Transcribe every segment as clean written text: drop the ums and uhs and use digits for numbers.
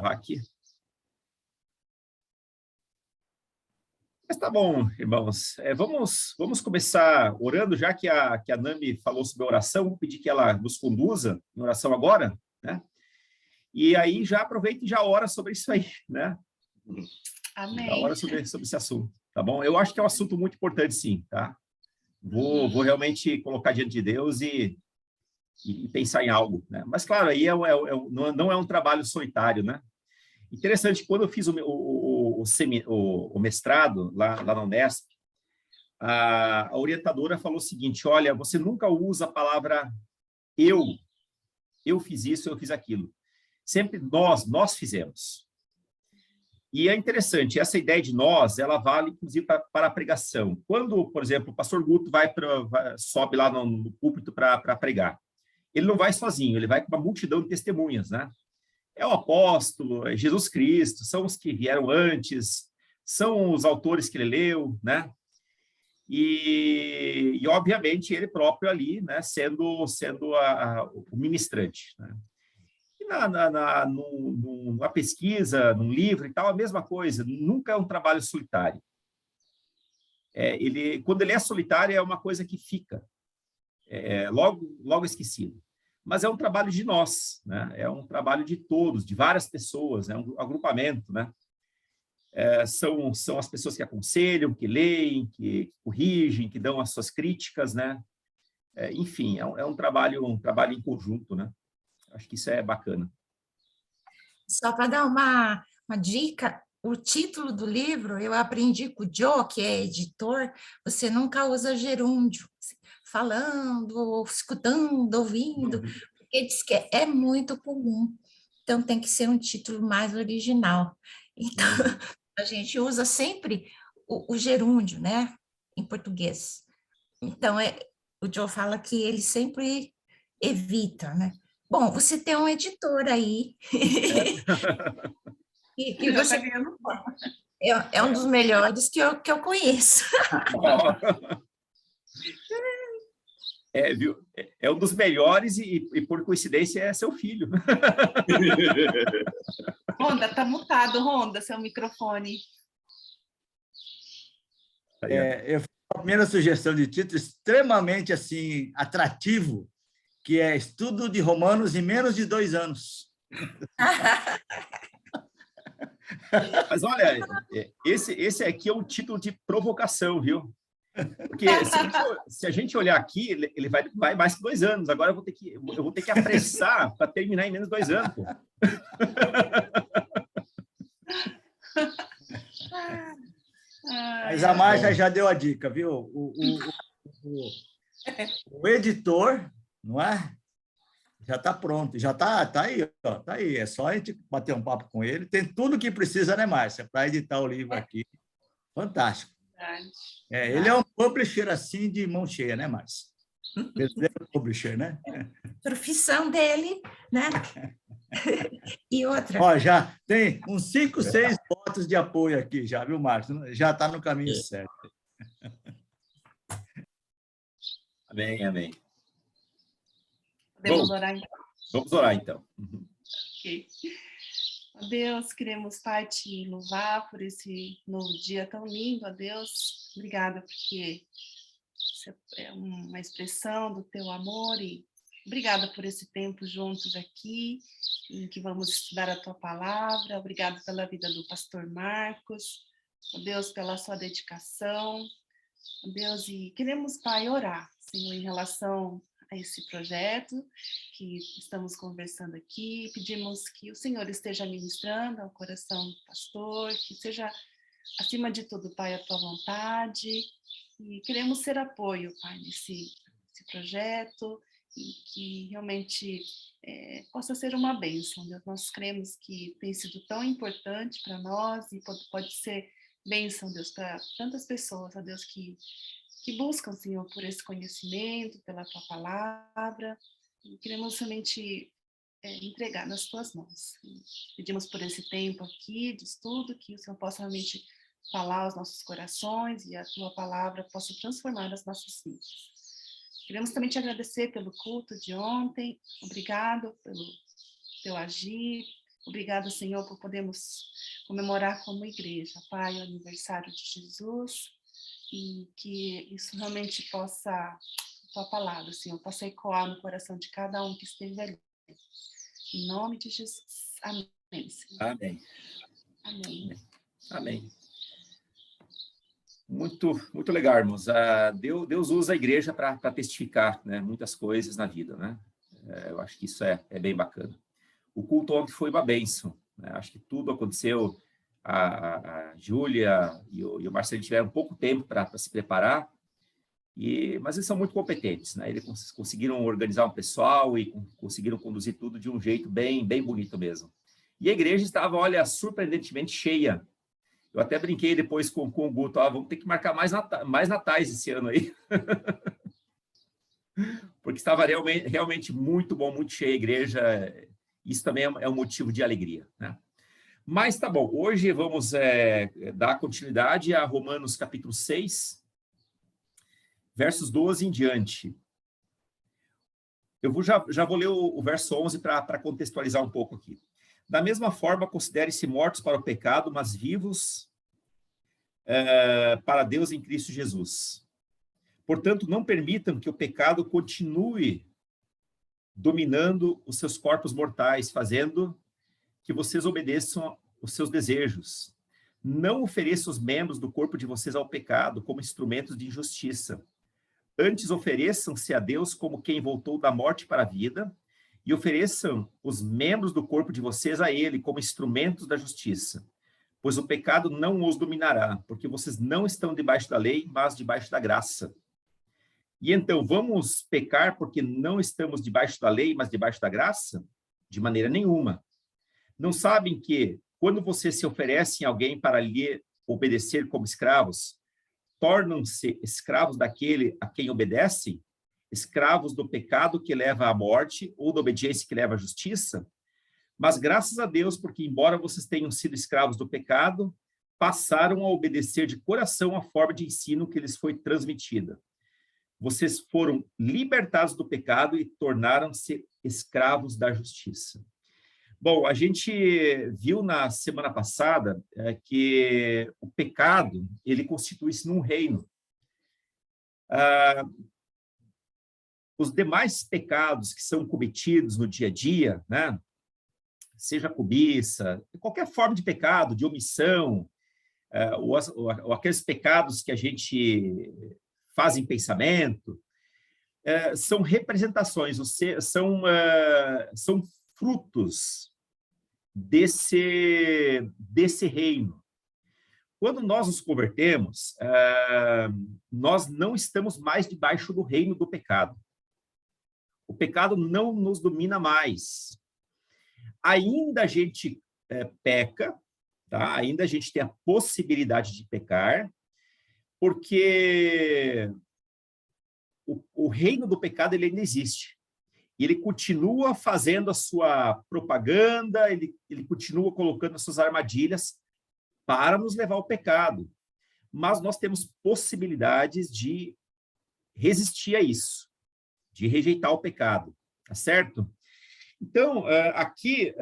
aqui. Mas tá bom, irmãos. Vamos começar orando, já que a Nami falou sobre oração, vou pedir que ela nos conduza em oração agora, né? E aí já aproveita e já ora sobre isso aí, né? Amém. Já ora sobre esse assunto, tá bom? Eu acho que é um assunto muito importante, sim, tá? Vou realmente colocar diante de Deus e pensar em algo, né? Mas, claro, aí não é um trabalho solitário, né? Interessante, quando eu fiz o mestrado lá na Unesp, a orientadora falou o seguinte: olha, você nunca usa a palavra eu fiz isso, eu fiz aquilo. Sempre nós fizemos. E é interessante, essa ideia de nós, ela vale, inclusive, para a pregação. Quando, por exemplo, o pastor Guto sobe lá no púlpito para pregar, ele não vai sozinho, ele vai com uma multidão de testemunhas, né? É o apóstolo, é Jesus Cristo, são os que vieram antes, são os autores que ele leu, né? E obviamente, ele próprio ali, né, sendo o ministrante, né? E numa pesquisa, num livro e tal, a mesma coisa, nunca é um trabalho solitário. Quando ele é solitário, é uma coisa que fica, logo esquecido. Mas é um trabalho de nós, né? É um trabalho de todos, de várias pessoas, é um agrupamento, né? São as pessoas que aconselham, que leem, que corrigem, que dão as suas críticas, né? Enfim, é um trabalho em conjunto, né? Acho que isso é bacana. Só para dar uma dica, o título do livro, eu aprendi com o Joe, que é editor, você nunca usa gerúndio, falando, ou escutando, ouvindo, porque diz que é muito comum. Então, tem que ser um título mais original. Então, a gente usa sempre o gerúndio, né, em português. Então, o Joe fala que ele sempre evita, né? Bom, você tem um editor aí. E Já você tá ganhando forma. é um dos melhores que eu conheço. Viu? É um dos melhores e, por coincidência, é seu filho. Ronda, tá mutado, Ronda, seu microfone. Eu fiz a primeira sugestão de título extremamente assim, atrativo, que é Estudo de Romanos em menos de 2 anos. Mas, olha, esse aqui é um título de provocação, viu? Porque se a gente olhar aqui, ele vai mais que 2 anos. Agora eu vou ter que apressar para terminar em menos de 2 anos. Pô. Mas a Márcia já deu a dica, viu? O editor, não é? Já está pronto, já está aí, ó, tá aí. É só a gente bater um papo com ele. Tem tudo que precisa, né, Márcia, para editar o livro aqui. Fantástico. Ele é um publisher assim de mão cheia, né, Márcia? Ele é um publisher, né? Profissão dele, né? E outra. Ó, já tem uns 5, 6 votos de apoio aqui, já, viu, Márcio? Já está no caminho certo. Amém, amém. Podemos orar, então? Vamos orar, então. Ok. Ó Deus, queremos, Pai, te louvar por esse novo dia tão lindo, ó Deus. Obrigada, porque isso é uma expressão do teu amor e obrigada por esse tempo juntos aqui, em que vamos estudar a tua palavra. Obrigada pela vida do pastor Marcos, ó Deus, pela sua dedicação, ó Deus, e queremos, Pai, orar, Senhor, em relação a esse projeto que estamos conversando aqui. Pedimos que o Senhor esteja ministrando ao coração do pastor, que seja, acima de tudo, Pai, a tua vontade, e queremos ser apoio, Pai, nesse projeto, e que realmente possa ser uma bênção. Deus, nós cremos que tem sido tão importante para nós e pode ser bênção, Deus, para tantas pessoas, ó Deus, que buscam, Senhor, por esse conhecimento, pela tua palavra, e queremos realmente entregar nas tuas mãos. E pedimos por esse tempo aqui de estudo, que o Senhor possa realmente falar aos nossos corações e a tua palavra possa transformar as nossas vidas. Queremos também te agradecer pelo culto de ontem, obrigado pelo teu agir, Obrigada, Senhor, por podermos comemorar como igreja, Pai, o aniversário de Jesus, e que isso realmente possa, a tua palavra, Senhor, possa ecoar no coração de cada um que esteve ali. Em nome de Jesus. Amém, Senhor. Amém. Amém. Amém. Muito, muito legal, irmãos. Deus usa a igreja para testificar, né, muitas coisas na vida, né? Eu acho que isso é bem bacana. O culto ontem foi uma bênção, né? Acho que tudo aconteceu. A Júlia e o Marcelo tiveram pouco tempo para se preparar, mas eles são muito competentes, né? Eles conseguiram organizar um pessoal e conseguiram conduzir tudo de um jeito bem bonito mesmo. E a igreja estava, olha, surpreendentemente cheia. Eu até brinquei depois com o Guto, vamos ter que marcar mais natais esse ano aí. Porque estava realmente muito bom, muito cheia a igreja. Isso também é um motivo de alegria, né? Mas tá bom, hoje vamos dar continuidade a Romanos capítulo 6, versos 12 em diante. Eu já vou ler o verso 11 para contextualizar um pouco aqui. Da mesma forma, considere-se mortos para o pecado, mas vivos para Deus em Cristo Jesus. Portanto, não permitam que o pecado continue dominando os seus corpos mortais, fazendo que vocês obedeçam os seus desejos. Não ofereçam os membros do corpo de vocês ao pecado como instrumentos de injustiça. Antes, ofereçam-se a Deus como quem voltou da morte para a vida e ofereçam os membros do corpo de vocês a Ele como instrumentos da justiça. Pois o pecado não os dominará, porque vocês não estão debaixo da lei, mas debaixo da graça. E então, vamos pecar porque não estamos debaixo da lei, mas debaixo da graça? De maneira nenhuma. Não sabem que, quando vocês se oferecem a alguém para lhe obedecer como escravos, tornam-se escravos daquele a quem obedecem? Escravos do pecado que leva à morte ou da obediência que leva à justiça? Mas graças a Deus, porque embora vocês tenham sido escravos do pecado, passaram a obedecer de coração a forma de ensino que lhes foi transmitida. Vocês foram libertados do pecado e tornaram-se escravos da justiça. Bom, a gente viu na semana passada que o pecado, ele constitui-se num reino. Os demais pecados que são cometidos no dia a dia, né, seja cobiça, qualquer forma de pecado, de omissão, ou aqueles pecados que a gente faz em pensamento, são representações, são frutos desse reino. Quando nós nos convertemos, nós não estamos mais debaixo do reino do pecado. O pecado não nos domina mais. Ainda a gente peca, tá? Ainda a gente tem a possibilidade de pecar, porque o reino do pecado ele ainda existe. E ele continua fazendo a sua propaganda, ele continua colocando as suas armadilhas para nos levar ao pecado. Mas nós temos possibilidades de resistir a isso, de rejeitar o pecado, tá certo? Então, aqui,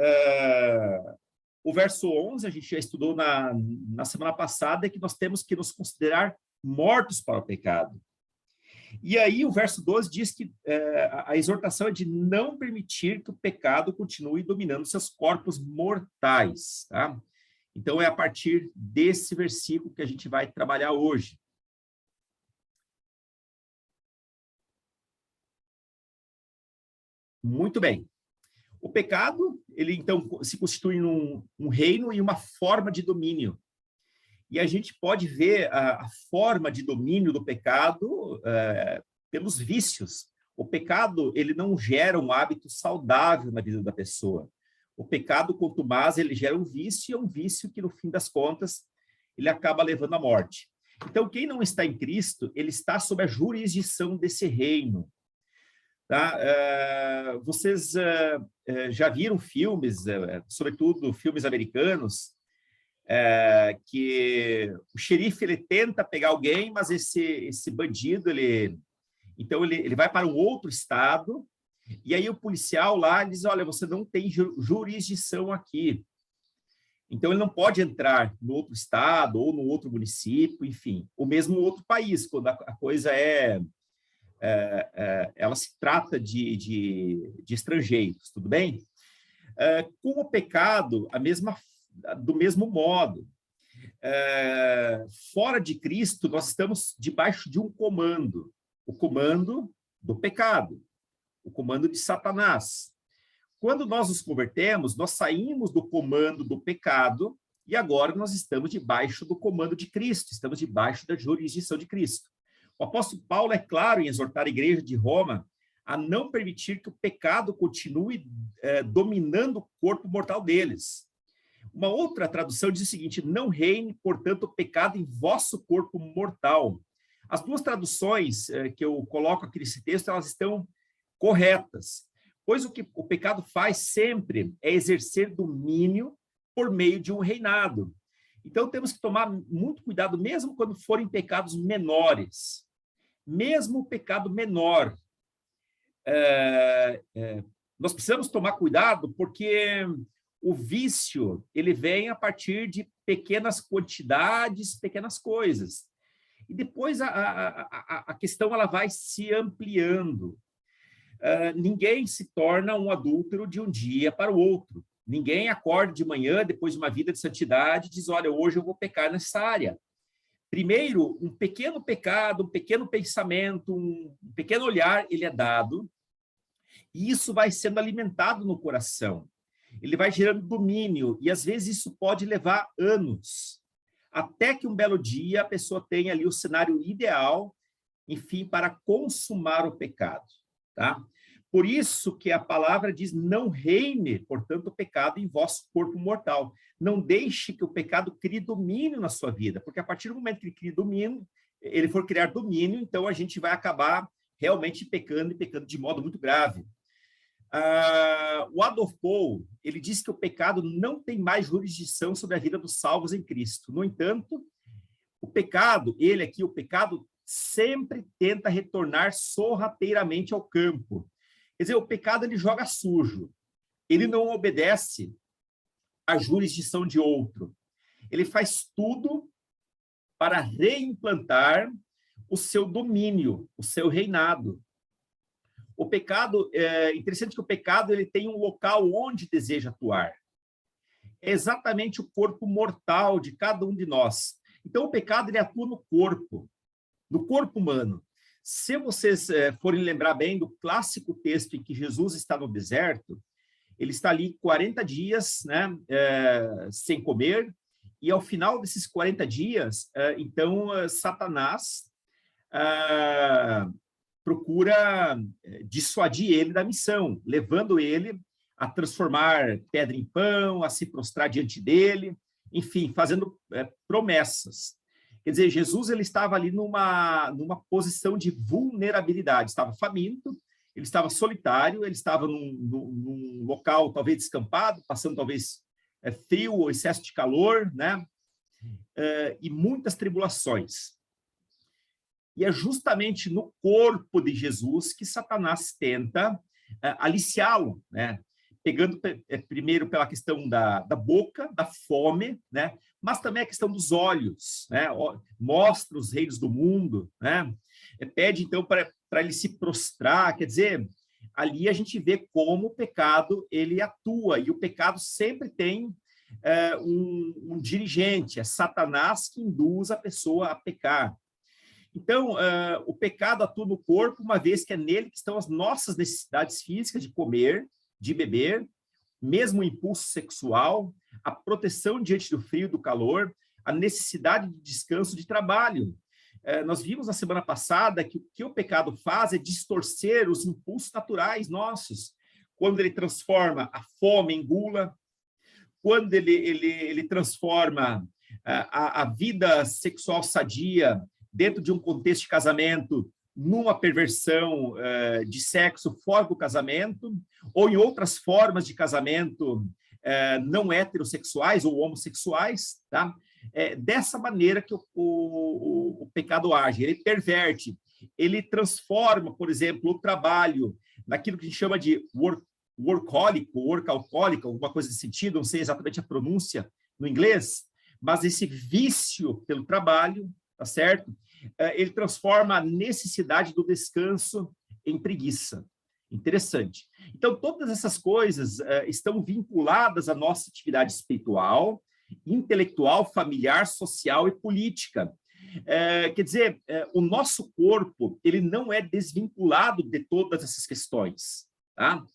o verso 11, a gente já estudou na semana passada, é que nós temos que nos considerar mortos para o pecado. E aí o verso 12 diz que a exortação é de não permitir que o pecado continue dominando seus corpos mortais, tá? Então, é a partir desse versículo que a gente vai trabalhar hoje. Muito bem. O pecado, ele então se constitui num reino e uma forma de domínio. E a gente pode ver a forma de domínio do pecado pelos vícios. O pecado, ele não gera um hábito saudável na vida da pessoa. O pecado, quanto mais, ele gera um vício, e é um vício que, no fim das contas, ele acaba levando à morte. Então, quem não está em Cristo, ele está sob a jurisdição desse reino. Tá? Vocês já viram filmes, sobretudo filmes americanos, que o xerife ele tenta pegar alguém, mas esse bandido ele vai para um outro estado E aí o policial lá diz, olha, você não tem jurisdição aqui. Então, ele não pode entrar no outro estado ou no outro município, enfim, ou mesmo no outro país, quando a coisa ela se trata de estrangeiros, tudo bem? Com o pecado, do mesmo modo. Fora de Cristo, nós estamos debaixo de um comando, o comando do pecado, o comando de Satanás. Quando nós nos convertemos, nós saímos do comando do pecado e agora nós estamos debaixo do comando de Cristo, estamos debaixo da jurisdição de Cristo. O apóstolo Paulo é claro em exortar a igreja de Roma a não permitir que o pecado continue dominando o corpo mortal deles. Uma outra tradução diz o seguinte, não reine, portanto, o pecado em vosso corpo mortal. As duas traduções que eu coloco aqui nesse texto, elas estão corretas. Pois o que o pecado faz sempre é exercer domínio por meio de um reinado. Então, temos que tomar muito cuidado, mesmo quando forem pecados menores. Mesmo o pecado menor. Nós precisamos tomar cuidado, porque o vício, ele vem a partir de pequenas quantidades, pequenas coisas. E depois a questão ela vai se ampliando. Ninguém se torna um adúltero de um dia para o outro. Ninguém acorda de manhã, depois de uma vida de santidade, e diz, olha, hoje eu vou pecar nessa área. Primeiro, um pequeno pecado, um pequeno pensamento, um pequeno olhar, ele é dado, e isso vai sendo alimentado no coração. Ele vai gerando domínio, e às vezes isso pode levar anos, até que um belo dia a pessoa tenha ali o cenário ideal, enfim, para consumar o pecado. Tá? Por isso que a palavra diz, não reine, portanto, o pecado em vosso corpo mortal. Não deixe que o pecado crie domínio na sua vida, porque a partir do momento que ele cria domínio, ele for criar domínio, então a gente vai acabar realmente pecando, e pecando de modo muito grave. O Adolf Paul, ele diz que o pecado não tem mais jurisdição sobre a vida dos salvos em Cristo. No entanto, o pecado sempre tenta retornar sorrateiramente ao campo. Quer dizer, o pecado ele joga sujo. Ele não obedece à jurisdição de outro. Ele faz tudo para reimplantar o seu domínio, o seu reinado. O pecado, é interessante que o pecado ele tem um local onde deseja atuar. É exatamente o corpo mortal de cada um de nós. Então, o pecado ele atua no corpo humano. Se vocês forem lembrar bem do clássico texto em que Jesus está no deserto, ele está ali 40 dias, né, sem comer, e ao final desses 40 dias, então, Satanás procura dissuadir ele da missão, levando ele a transformar pedra em pão, a se prostrar diante dele, enfim, fazendo promessas. Quer dizer, Jesus ele estava ali numa posição de vulnerabilidade, estava faminto, ele estava solitário, ele estava num local talvez descampado, passando talvez frio ou excesso de calor, né? E muitas tribulações. E é justamente no corpo de Jesus que Satanás tenta aliciá-lo, né? Pegando primeiro pela questão da boca, da fome, né? Mas também a questão dos olhos, né? Mostra os reinos do mundo, né? Pede, então, para ele se prostrar, quer dizer, ali a gente vê como o pecado ele atua, e o pecado sempre tem um dirigente, é Satanás que induz a pessoa a pecar. Então, o pecado atua no corpo, uma vez que é nele que estão as nossas necessidades físicas de comer, de beber, mesmo o impulso sexual, a proteção diante do frio e do calor, a necessidade de descanso, de trabalho. Nós vimos na semana passada que o que o pecado faz é distorcer os impulsos naturais nossos, quando ele transforma a fome em gula, quando ele transforma a vida sexual sadia dentro de um contexto de casamento numa perversão de sexo fora do casamento, ou em outras formas de casamento não heterossexuais ou homossexuais, tá? Dessa maneira que o pecado age, ele perverte, ele transforma, por exemplo, o trabalho naquilo que a gente chama de workaholic, alguma coisa desse sentido, não sei exatamente a pronúncia no inglês, mas esse vício pelo trabalho, tá certo? Ele transforma a necessidade do descanso em preguiça. Interessante. Então, todas essas coisas estão vinculadas à nossa atividade espiritual, intelectual, familiar, social e política. Quer dizer, o nosso corpo, ele não é desvinculado de todas essas questões, tá?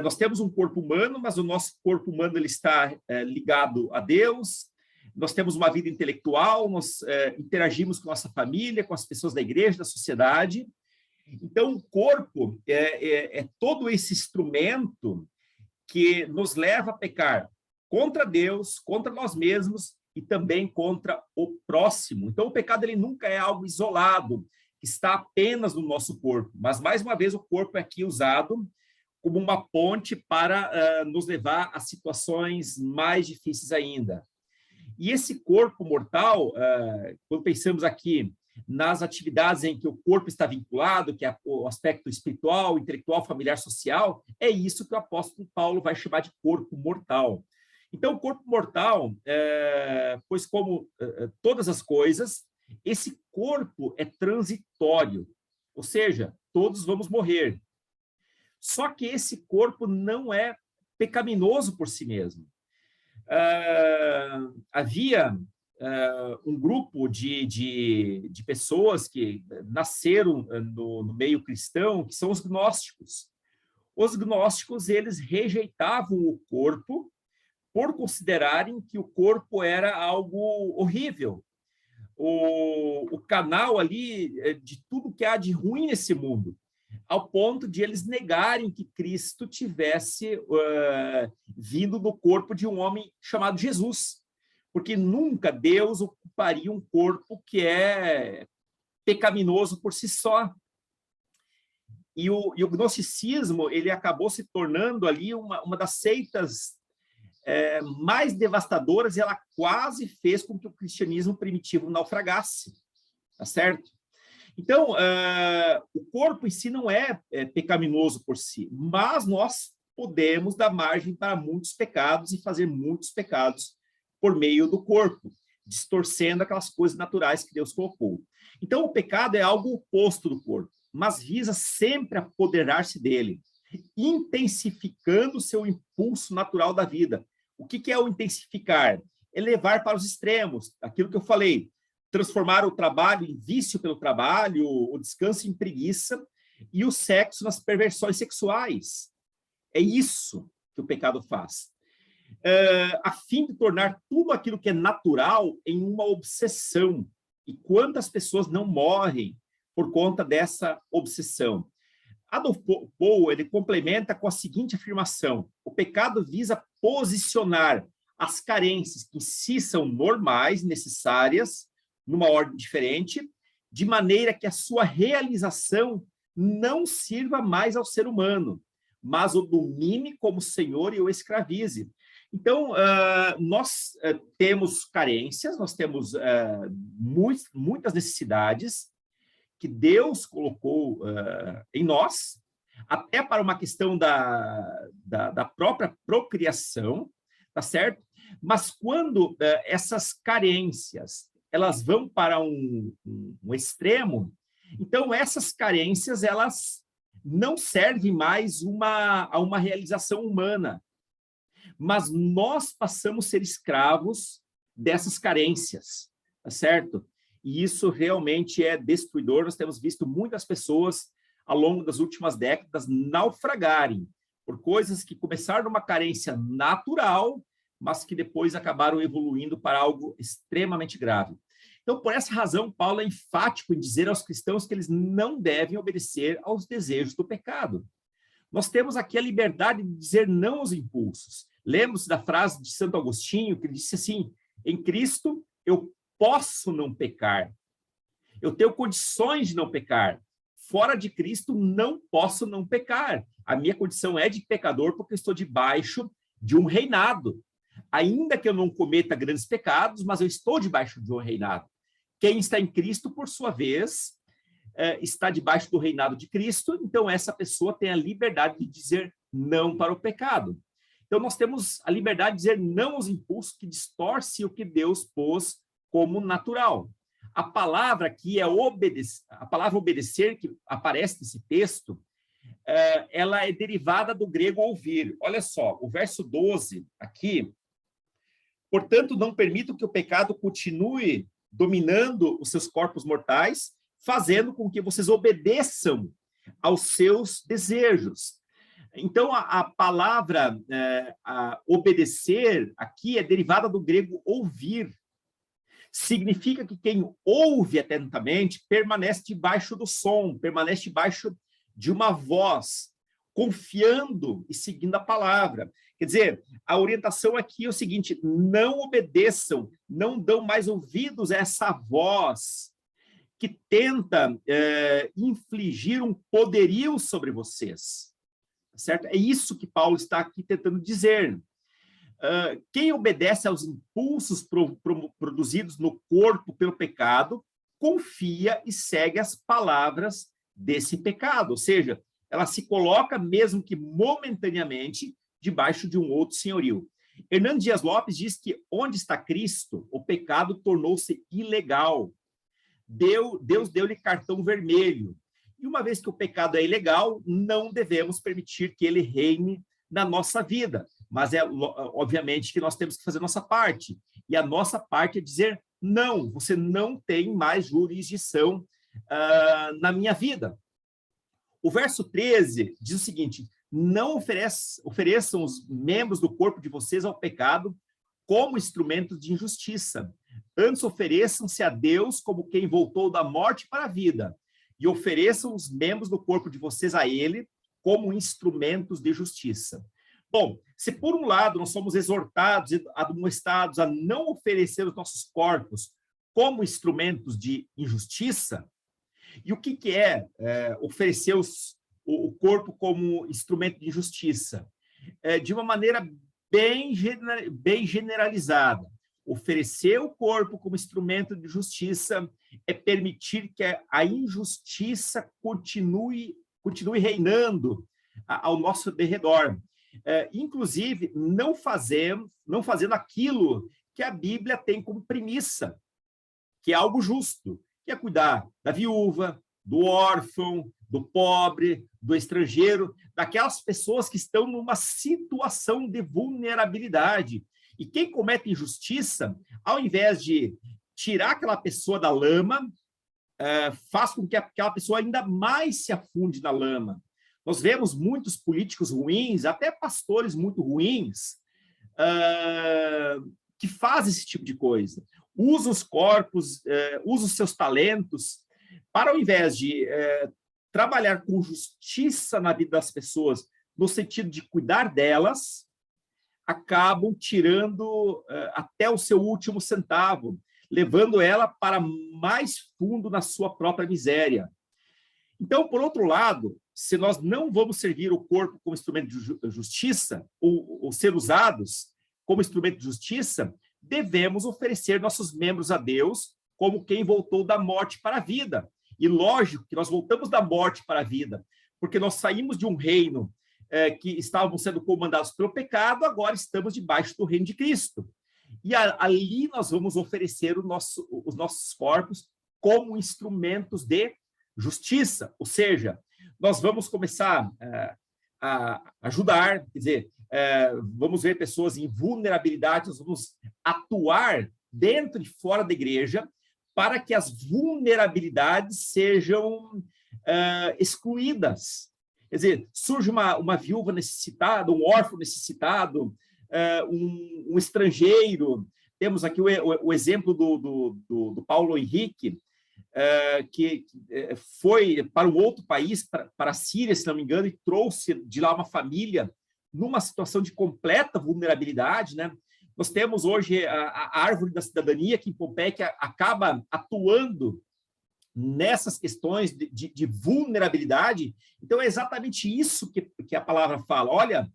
Nós temos um corpo humano, mas o nosso corpo humano ele está ligado a Deus. Nós temos uma vida intelectual, nós interagimos com nossa família, com as pessoas da igreja, da sociedade. Então, o corpo é todo esse instrumento que nos leva a pecar contra Deus, contra nós mesmos e também contra o próximo. Então, o pecado ele nunca é algo isolado, que está apenas no nosso corpo. Mas, mais uma vez, o corpo é aqui usado como uma ponte para nos levar a situações mais difíceis ainda. E esse corpo mortal, quando pensamos aqui nas atividades em que o corpo está vinculado, que é o aspecto espiritual, intelectual, familiar, social, é isso que o apóstolo Paulo vai chamar de corpo mortal. Então, o corpo mortal, pois como todas as coisas, esse corpo é transitório, ou seja, todos vamos morrer. Só que esse corpo não é pecaminoso por si mesmo. Havia um grupo de pessoas que nasceram no meio cristão, que são os gnósticos. Os gnósticos, eles rejeitavam o corpo por considerarem que o corpo era algo horrível, o canal ali de tudo que há de ruim nesse mundo, ao ponto de eles negarem que Cristo tivesse vindo no corpo de um homem chamado Jesus, porque nunca Deus ocuparia um corpo que é pecaminoso por si só. E o gnosticismo ele acabou se tornando ali uma das seitas mais devastadoras, e ela quase fez com que o cristianismo primitivo naufragasse, tá certo? Então, o corpo em si não é pecaminoso por si, mas nós podemos dar margem para muitos pecados e fazer muitos pecados por meio do corpo, distorcendo aquelas coisas naturais que Deus colocou. Então, o pecado é algo oposto do corpo, mas visa sempre apoderar-se dele, intensificando o seu impulso natural da vida. O que é o intensificar? É levar para os extremos, aquilo que eu falei, transformar o trabalho em vício pelo trabalho, o descanso em preguiça e o sexo nas perversões sexuais. É isso que o pecado faz. A fim de tornar tudo aquilo que é natural em uma obsessão. E quantas pessoas não morrem por conta dessa obsessão? Adolf Paul, ele complementa com a seguinte afirmação: o pecado visa posicionar as carências que em si são normais, necessárias, numa ordem diferente, de maneira que a sua realização não sirva mais ao ser humano, mas o domine como senhor e o escravize. Então, nós temos carências, nós temos muitas necessidades que Deus colocou em nós, até para uma questão da própria procriação, tá certo? Mas quando essas carências elas vão para um extremo, então essas carências elas não servem mais a uma realização humana, mas nós passamos a ser escravos dessas carências, tá certo? E isso realmente é destruidor. Nós temos visto muitas pessoas, ao longo das últimas décadas, naufragarem por coisas que começaram numa carência natural, mas que depois acabaram evoluindo para algo extremamente grave. Então, por essa razão, Paulo é enfático em dizer aos cristãos que eles não devem obedecer aos desejos do pecado. Nós temos aqui a liberdade de dizer não aos impulsos. Lembre-se da frase de Santo Agostinho, que ele disse assim: em Cristo eu posso não pecar, eu tenho condições de não pecar. Fora de Cristo não posso não pecar. A minha condição é de pecador porque eu estou debaixo de um reinado. Ainda que eu não cometa grandes pecados, mas eu estou debaixo de um reinado. Quem está em Cristo, por sua vez, está debaixo do reinado de Cristo, então essa pessoa tem a liberdade de dizer não para o pecado. Então, nós temos a liberdade de dizer não aos impulsos que distorcem o que Deus pôs como natural. A palavra aqui é obedecer, a palavra obedecer, que aparece nesse texto, ela é derivada do grego ouvir. Olha só, o verso 12 aqui, portanto, não permitam que o pecado continue dominando os seus corpos mortais, fazendo com que vocês obedeçam aos seus desejos. Então, a palavra obedecer aqui é derivada do grego ouvir. Significa que quem ouve atentamente permanece debaixo do som, permanece debaixo de uma voz, confiando e seguindo a palavra. Quer dizer, a orientação aqui é o seguinte: não obedeçam, não dão mais ouvidos a essa voz que tenta infligir um poderio sobre vocês. Certo? É isso que Paulo está aqui tentando dizer. Quem obedece aos impulsos produzidos no corpo pelo pecado, confia e segue as palavras desse pecado, ou seja, ela se coloca, mesmo que momentaneamente, debaixo de um outro senhorio. Hernando Dias Lopes diz que onde está Cristo, o pecado tornou-se ilegal. Deus deu-lhe cartão vermelho. E uma vez que o pecado é ilegal, não devemos permitir que ele reine na nossa vida. Mas obviamente que nós temos que fazer nossa parte. E a nossa parte é dizer, não, você não tem mais jurisdição na minha vida. O verso 13 diz o seguinte: não ofereçam os membros do corpo de vocês ao pecado como instrumentos de injustiça. Antes ofereçam-se a Deus como quem voltou da morte para a vida. E ofereçam os membros do corpo de vocês a ele como instrumentos de justiça. Bom, se por um lado nós somos exortados e admoestados a não oferecer os nossos corpos como instrumentos de injustiça, e o que é oferecer o corpo como instrumento de injustiça? De uma maneira bem generalizada. Oferecer o corpo como instrumento de justiça é permitir que a injustiça continue reinando ao nosso derredor. Inclusive, não fazendo aquilo que a Bíblia tem como premissa, que é algo justo, que é cuidar da viúva, do órfão, do pobre, do estrangeiro, daquelas pessoas que estão numa situação de vulnerabilidade. E quem comete injustiça, ao invés de tirar aquela pessoa da lama, faz com que aquela pessoa ainda mais se afunde na lama. Nós vemos muitos políticos ruins, até pastores muito ruins, que fazem esse tipo de coisa. Usam os corpos, usam os seus talentos, para, ao invés de trabalhar com justiça na vida das pessoas, no sentido de cuidar delas, acabam tirando até o seu último centavo, levando ela para mais fundo na sua própria miséria. Então, por outro lado, se nós não vamos servir o corpo como instrumento de justiça, ou ser usados como instrumento de justiça, devemos oferecer nossos membros a Deus como quem voltou da morte para a vida. E lógico que nós voltamos da morte para a vida, porque nós saímos de um reino que estávamos sendo comandados pelo pecado, agora estamos debaixo do reino de Cristo. E ali nós vamos oferecer os nossos corpos como instrumentos de justiça, ou seja, nós vamos começar a ajudar, quer dizer, vamos ver pessoas em vulnerabilidade, nós vamos atuar dentro e fora da igreja para que as vulnerabilidades sejam excluídas. Quer dizer, surge uma viúva necessitada, um órfão necessitado, um estrangeiro. Temos aqui o exemplo do Paulo Henrique, que foi para um outro país, para a Síria, se não me engano, e trouxe de lá uma família numa situação de completa vulnerabilidade, né? Nós temos hoje a árvore da cidadania, que em Pompeia que acaba atuando nessas questões de vulnerabilidade. Então, é exatamente isso que a palavra fala. Olha,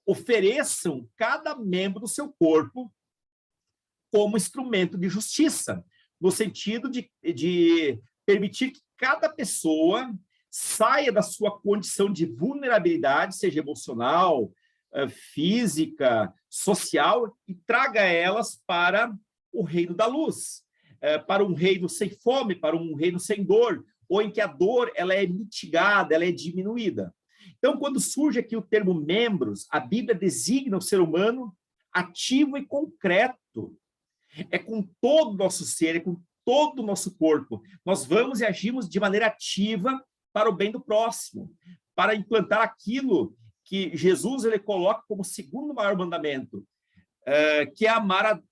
ofereçam cada membro do seu corpo como instrumento de justiça, no sentido de permitir que cada pessoa saia da sua condição de vulnerabilidade, seja emocional, física, social, e traga elas para o reino da luz, para um reino sem fome, para um reino sem dor, ou em que a dor ela é mitigada, ela é diminuída. Então, quando surge aqui o termo membros, a Bíblia designa o ser humano ativo e concreto. É com todo o nosso ser, é com todo o nosso corpo. Nós vamos e agimos de maneira ativa para o bem do próximo, para implantar aquilo que Jesus ele coloca como segundo maior mandamento, que é amar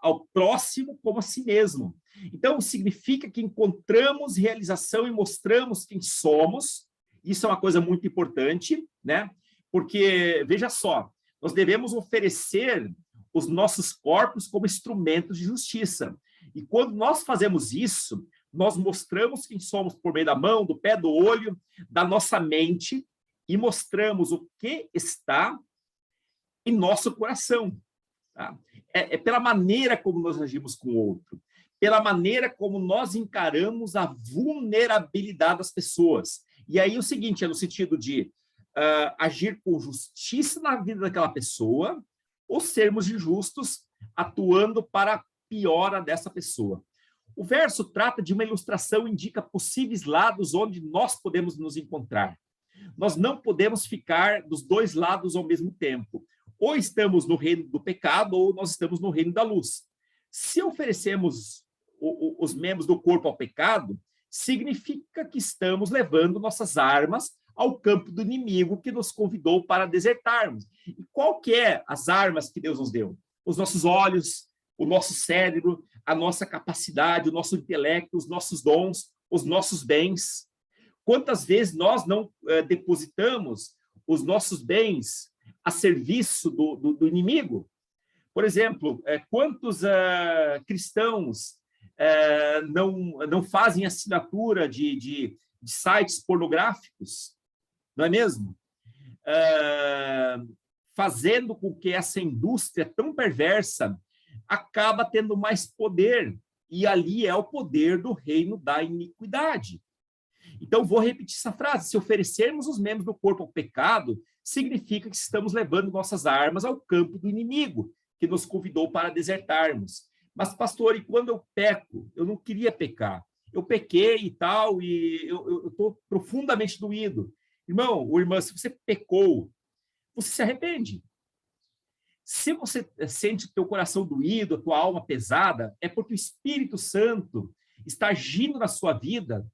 ao próximo como a si mesmo. Então, significa que encontramos realização e mostramos quem somos. Isso é uma coisa muito importante, né? Porque, veja só, nós devemos oferecer os nossos corpos como instrumentos de justiça. E quando nós fazemos isso, nós mostramos quem somos por meio da mão, do pé, do olho, da nossa mente, e mostramos o que está em nosso coração. Tá? É pela maneira como nós agimos com o outro, pela maneira como nós encaramos a vulnerabilidade das pessoas. E aí o seguinte, é no sentido de agir com justiça na vida daquela pessoa, ou sermos injustos, atuando para a piora dessa pessoa. O verso trata de uma ilustração, indica possíveis lados onde nós podemos nos encontrar. Nós não podemos ficar dos dois lados ao mesmo tempo. Ou estamos no reino do pecado, ou nós estamos no reino da luz. Se oferecemos os membros do corpo ao pecado, significa que estamos levando nossas armas ao campo do inimigo que nos convidou para desertarmos. E qual que é as armas que Deus nos deu? Os nossos olhos, o nosso cérebro, a nossa capacidade, o nosso intelecto, os nossos dons, os nossos bens. Quantas vezes nós não depositamos os nossos bens a serviço do inimigo? Por exemplo, quantos cristãos não fazem assinatura de sites pornográficos, não é mesmo? Fazendo com que essa indústria tão perversa acaba tendo mais poder, e ali é o poder do reino da iniquidade. Então, vou repetir essa frase: se oferecermos os membros do corpo ao pecado, significa que estamos levando nossas armas ao campo do inimigo, que nos convidou para desertarmos. Mas, pastor, e quando eu peco? Eu não queria pecar. Eu pequei e tal, e eu estou profundamente doído. Irmão ou irmã, se você pecou, você se arrepende. Se você sente o teu coração doído, a tua alma pesada, é porque o Espírito Santo está agindo na sua vida,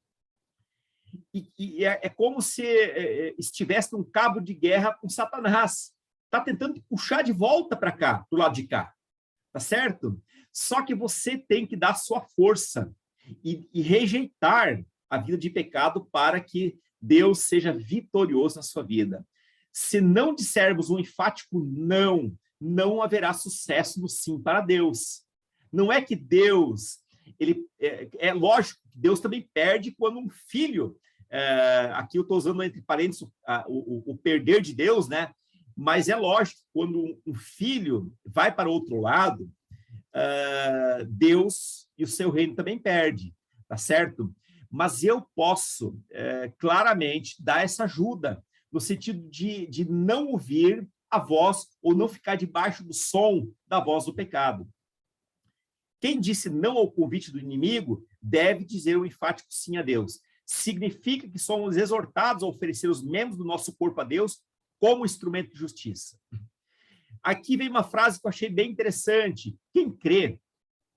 e é como se estivesse num cabo de guerra com Satanás. Está tentando te puxar de volta para cá, do lado de cá. Tá certo? Só que você tem que dar sua força e rejeitar a vida de pecado para que Deus seja vitorioso na sua vida. Se não dissermos um enfático não, não haverá sucesso no sim para Deus. Não é que Deus, é lógico que Deus também perde quando um filho, aqui eu estou usando entre parênteses o perder de Deus, né? Mas é lógico, quando um filho vai para outro lado, Deus e o seu reino também perde, tá certo? Mas eu posso claramente dar essa ajuda, no sentido de não ouvir a voz ou não ficar debaixo do som da voz do pecado. Quem disse não ao convite do inimigo deve dizer o enfático sim a Deus. Significa que somos exortados a oferecer os membros do nosso corpo a Deus como instrumento de justiça. Aqui vem uma frase que eu achei bem interessante. Quem crê,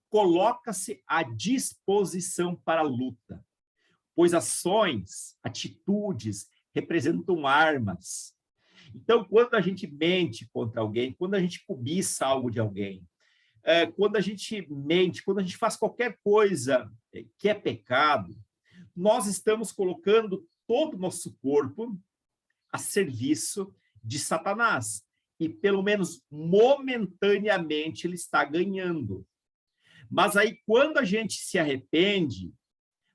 coloca-se à disposição para a luta, pois ações, atitudes representam armas. Então, quando a gente mente contra alguém, quando a gente cobiça algo de alguém, quando a gente mente, quando a gente faz qualquer coisa que é pecado, nós estamos colocando todo o nosso corpo a serviço de Satanás. E, pelo menos momentaneamente, ele está ganhando. Mas aí, quando a gente se arrepende,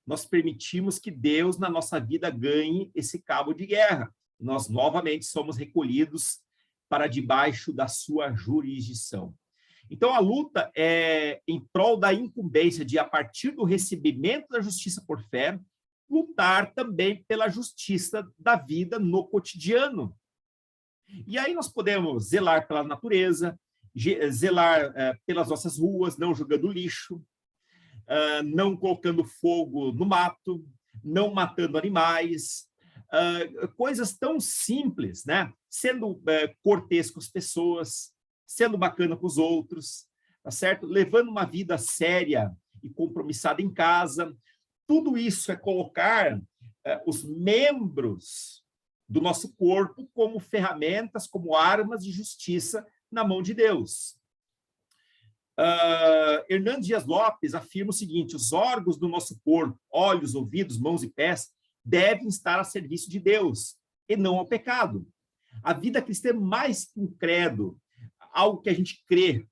nós permitimos que Deus, na nossa vida, ganhe esse cabo de guerra. Nós, novamente, somos recolhidos para debaixo da sua jurisdição. Então, a luta é em prol da incumbência de, a partir do recebimento da justiça por fé, lutar também pela justiça da vida no cotidiano. E aí nós podemos zelar pela natureza, zelar pelas nossas ruas, não jogando lixo, não colocando fogo no mato, não matando animais, coisas tão simples, né? Sendo cortês com as pessoas, sendo bacana com os outros, tá certo? Levando uma vida séria e compromissada em casa. Tudo isso é colocar os membros do nosso corpo como ferramentas, como armas de justiça na mão de Deus. Hernando Dias Lopes afirma o seguinte: os órgãos do nosso corpo, olhos, ouvidos, mãos e pés, devem estar a serviço de Deus e não ao pecado. A vida cristã é mais que um credo, algo que a gente crê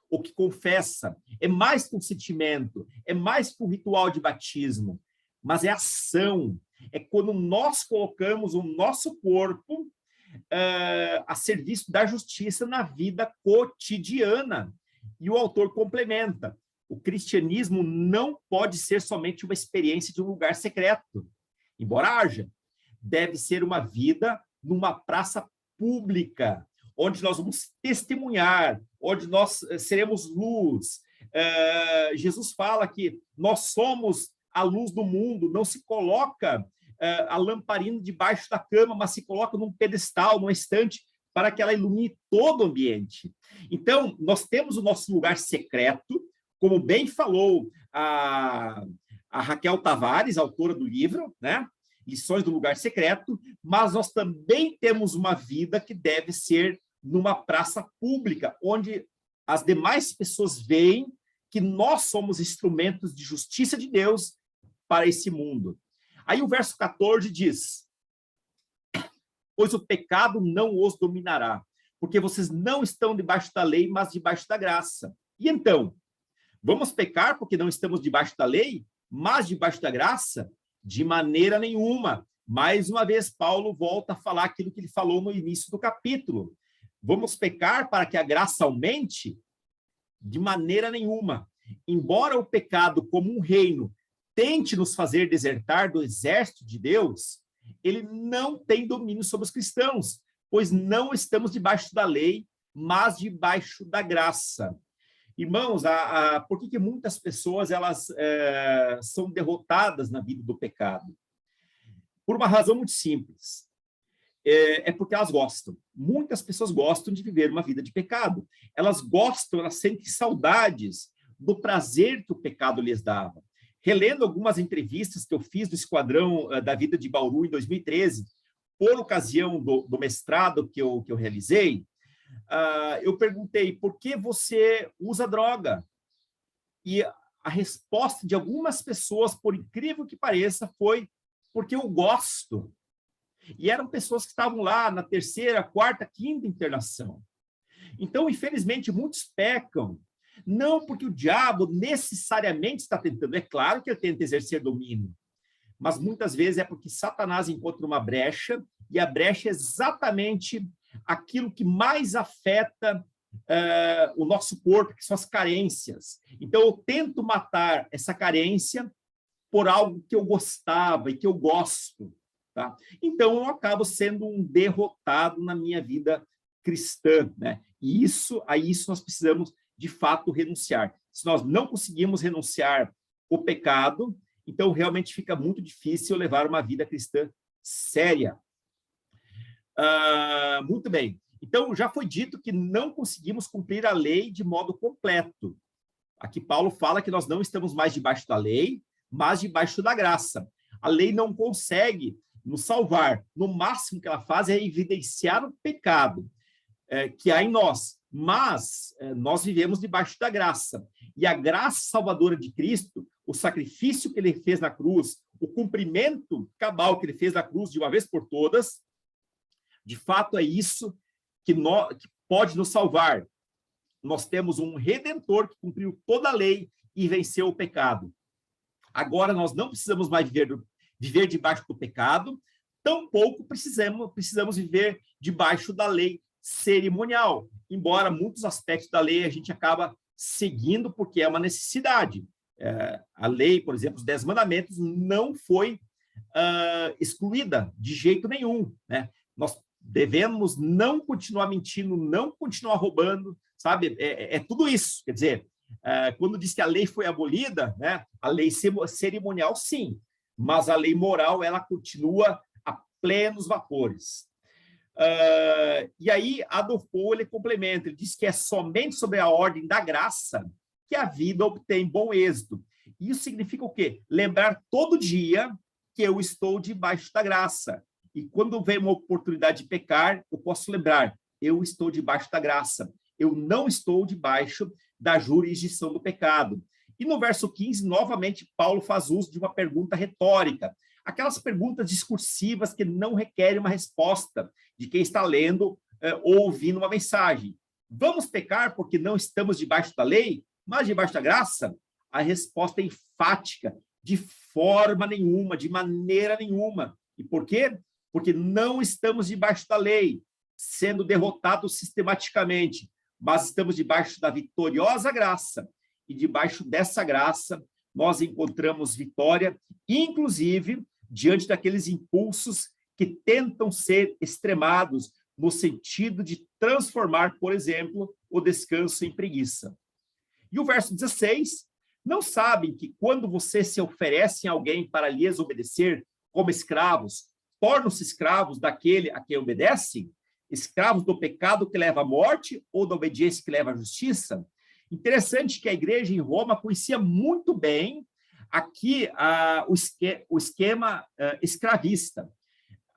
ou que confessa, é mais que um sentimento, é mais que um ritual de batismo, mas é ação, é quando nós colocamos o nosso corpo a serviço da justiça na vida cotidiana. E o autor complementa: o cristianismo não pode ser somente uma experiência de um lugar secreto, embora haja. Deve ser uma vida numa praça pública, onde nós vamos testemunhar, onde nós seremos luz. Jesus fala que nós somos a luz do mundo, não se coloca a lamparina debaixo da cama, mas se coloca num pedestal, numa estante, para que ela ilumine todo o ambiente. Então, nós temos o nosso lugar secreto, como bem falou a Raquel Tavares, autora do livro, né? Lições do Lugar Secreto, mas nós também temos uma vida que deve ser numa praça pública, onde as demais pessoas veem que nós somos instrumentos de justiça de Deus para esse mundo. Aí o verso 14 diz: pois o pecado não os dominará, porque vocês não estão debaixo da lei, mas debaixo da graça. E então, vamos pecar porque não estamos debaixo da lei, mas debaixo da graça? De maneira nenhuma. Mais uma vez, Paulo volta a falar aquilo que ele falou no início do capítulo. Vamos pecar para que a graça aumente? De maneira nenhuma. Embora o pecado, como um reino, tente nos fazer desertar do exército de Deus, ele não tem domínio sobre os cristãos, pois não estamos debaixo da lei, mas debaixo da graça. Irmãos, por que muitas pessoas elas são derrotadas na vida do pecado? Por uma razão muito simples. É porque elas gostam. Muitas pessoas gostam de viver uma vida de pecado. Elas gostam, elas sentem saudades do prazer que o pecado lhes dava. Relendo algumas entrevistas que eu fiz do Esquadrão da Vida de Bauru em 2013, por ocasião do mestrado que eu realizei, eu perguntei: por que você usa droga? E a resposta de algumas pessoas, por incrível que pareça, foi: porque eu gosto. E eram pessoas que estavam lá na 3ª, 4ª, 5ª internação. Então, infelizmente, muitos pecam, não porque o diabo necessariamente está tentando, é claro que ele tenta exercer domínio, mas muitas vezes é porque Satanás encontra uma brecha, e a brecha é exatamente aquilo que mais afeta o nosso corpo, que são as carências. Então, eu tento matar essa carência por algo que eu gostava e que eu gosto. Tá? Então, eu acabo sendo um derrotado na minha vida cristã. Né? E a isso nós precisamos, de fato, renunciar. Se nós não conseguimos renunciar ao pecado, então realmente fica muito difícil levar uma vida cristã séria. Muito bem. Então, já foi dito que não conseguimos cumprir a lei de modo completo. Aqui Paulo fala que nós não estamos mais debaixo da lei, mas debaixo da graça. A lei não consegue nos salvar. No máximo que ela faz é evidenciar o pecado que há em nós. Mas nós vivemos debaixo da graça. E a graça salvadora de Cristo, o sacrifício que ele fez na cruz, o cumprimento cabal que ele fez na cruz de uma vez por todas, de fato é isso que pode nos salvar. Nós temos um Redentor que cumpriu toda a lei e venceu o pecado. Agora nós não precisamos mais viver debaixo do pecado, tampouco precisamos viver debaixo da lei cerimonial, embora muitos aspectos da lei a gente acaba seguindo porque é uma necessidade. A lei, por exemplo, os 10 mandamentos não foi excluída de jeito nenhum, né? Nós devemos não continuar mentindo, não continuar roubando, sabe? É tudo isso. Quer dizer, quando diz que a lei foi abolida, né? A lei cerimonial, sim, mas a lei moral, ela continua a plenos vapores. E aí, Adolf Paul, ele complementa, ele diz que é somente sobre a ordem da graça que a vida obtém bom êxito. Isso significa o quê? Lembrar todo dia que eu estou debaixo da graça. E quando vem uma oportunidade de pecar, eu posso lembrar, eu estou debaixo da graça. Eu não estou debaixo da jurisdição do pecado. E no verso 15, novamente, Paulo faz uso de uma pergunta retórica. Aquelas perguntas discursivas que não requerem uma resposta de quem está lendo ou ouvindo uma mensagem. Vamos pecar porque não estamos debaixo da lei, mas debaixo da graça? A resposta é enfática, de forma nenhuma, de maneira nenhuma. E por quê? Porque não estamos debaixo da lei, sendo derrotados sistematicamente, mas estamos debaixo da vitoriosa graça. E debaixo dessa graça, nós encontramos vitória, inclusive diante daqueles impulsos que tentam ser extremados no sentido de transformar, por exemplo, o descanso em preguiça. E o verso 16, não sabem que quando você se oferece a alguém para lhes obedecer como escravos, tornam-se escravos daquele a quem obedecem? Escravos do pecado que leva à morte ou da obediência que leva à justiça? Interessante que a igreja em Roma conhecia muito bem aqui o esquema escravista.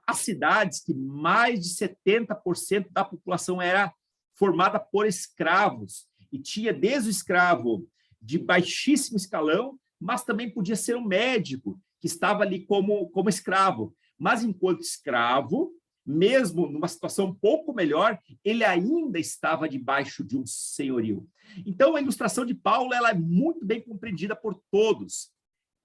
As cidades que mais de 70% da população era formada por escravos, e tinha desde o escravo de baixíssimo escalão, mas também podia ser um médico que estava ali como escravo. Mas enquanto escravo, mesmo numa situação um pouco melhor, ele ainda estava debaixo de um senhorio. Então, a ilustração de Paulo ela é muito bem compreendida por todos.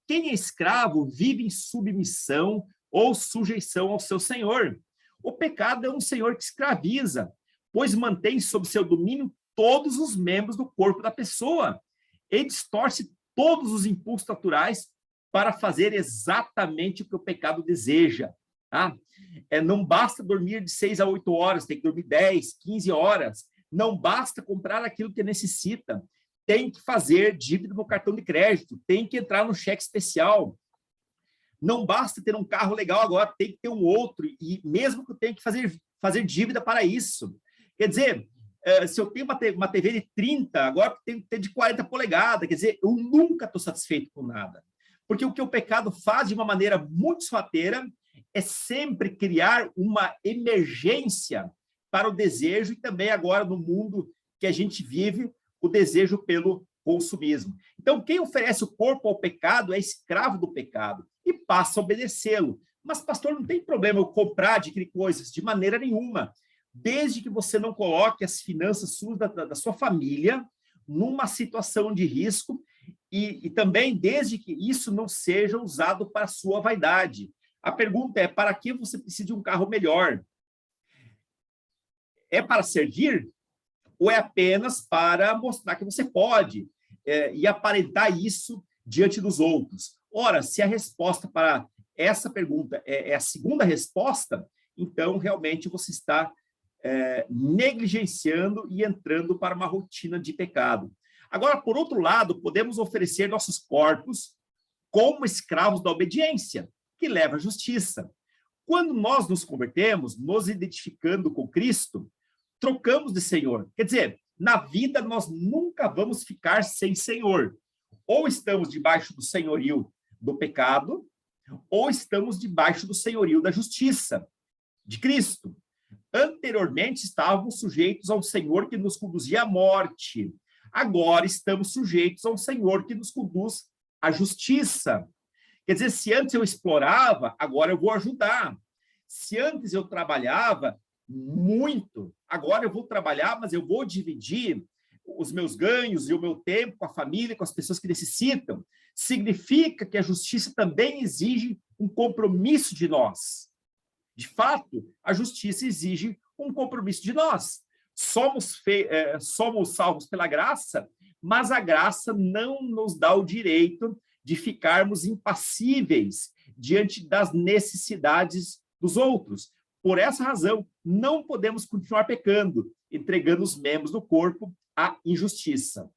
Quem é escravo vive em submissão ou sujeição ao seu senhor. O pecado é um senhor que escraviza, pois mantém sob seu domínio todos os membros do corpo da pessoa e distorce todos os impulsos naturais para fazer exatamente o que o pecado deseja. Tá? Não basta dormir de 6 a 8 horas, tem que dormir 10, 15 horas. Não basta comprar aquilo que necessita. Tem que fazer dívida no cartão de crédito, tem que entrar no cheque especial. Não basta ter um carro legal agora, tem que ter um outro, e mesmo que eu tenha que fazer dívida para isso. Quer dizer, se eu tenho uma TV de 30, agora tenho que ter de 40 polegadas, quer dizer, eu nunca estou satisfeito com nada. Porque o que o pecado faz de uma maneira muito sorrateira é sempre criar uma emergência para o desejo, e também agora no mundo que a gente vive, o desejo pelo consumismo. Então, quem oferece o corpo ao pecado é escravo do pecado e passa a obedecê-lo. Mas, pastor, não tem problema eu comprar, adquirir coisas, de maneira nenhuma, desde que você não coloque as finanças suas da sua família numa situação de risco e também desde que isso não seja usado para a sua vaidade. A pergunta é, para que você precisa de um carro melhor? É para servir? Ou é apenas para mostrar que você pode e aparentar isso diante dos outros? Ora, se a resposta para essa pergunta é a segunda resposta, então realmente você está negligenciando e entrando para uma rotina de pecado. Agora, por outro lado, podemos oferecer nossos corpos como escravos da obediência, que leva à justiça. Quando nós nos convertemos, nos identificando com Cristo, trocamos de Senhor. Quer dizer, na vida nós nunca vamos ficar sem Senhor. Ou estamos debaixo do senhorio do pecado, ou estamos debaixo do senhorio da justiça, de Cristo. Anteriormente estávamos sujeitos a um Senhor que nos conduzia à morte. Agora estamos sujeitos a um Senhor que nos conduz à justiça. Quer dizer, se antes eu explorava, agora eu vou ajudar. Se antes eu trabalhava muito, agora eu vou trabalhar, mas eu vou dividir os meus ganhos e o meu tempo com a família, com as pessoas que necessitam. Significa que a justiça também exige um compromisso de nós. De fato, a justiça exige um compromisso de nós. Somos salvos pela graça, mas a graça não nos dá o direito de ficarmos impassíveis diante das necessidades dos outros. Por essa razão, não podemos continuar pecando, entregando os membros do corpo à injustiça.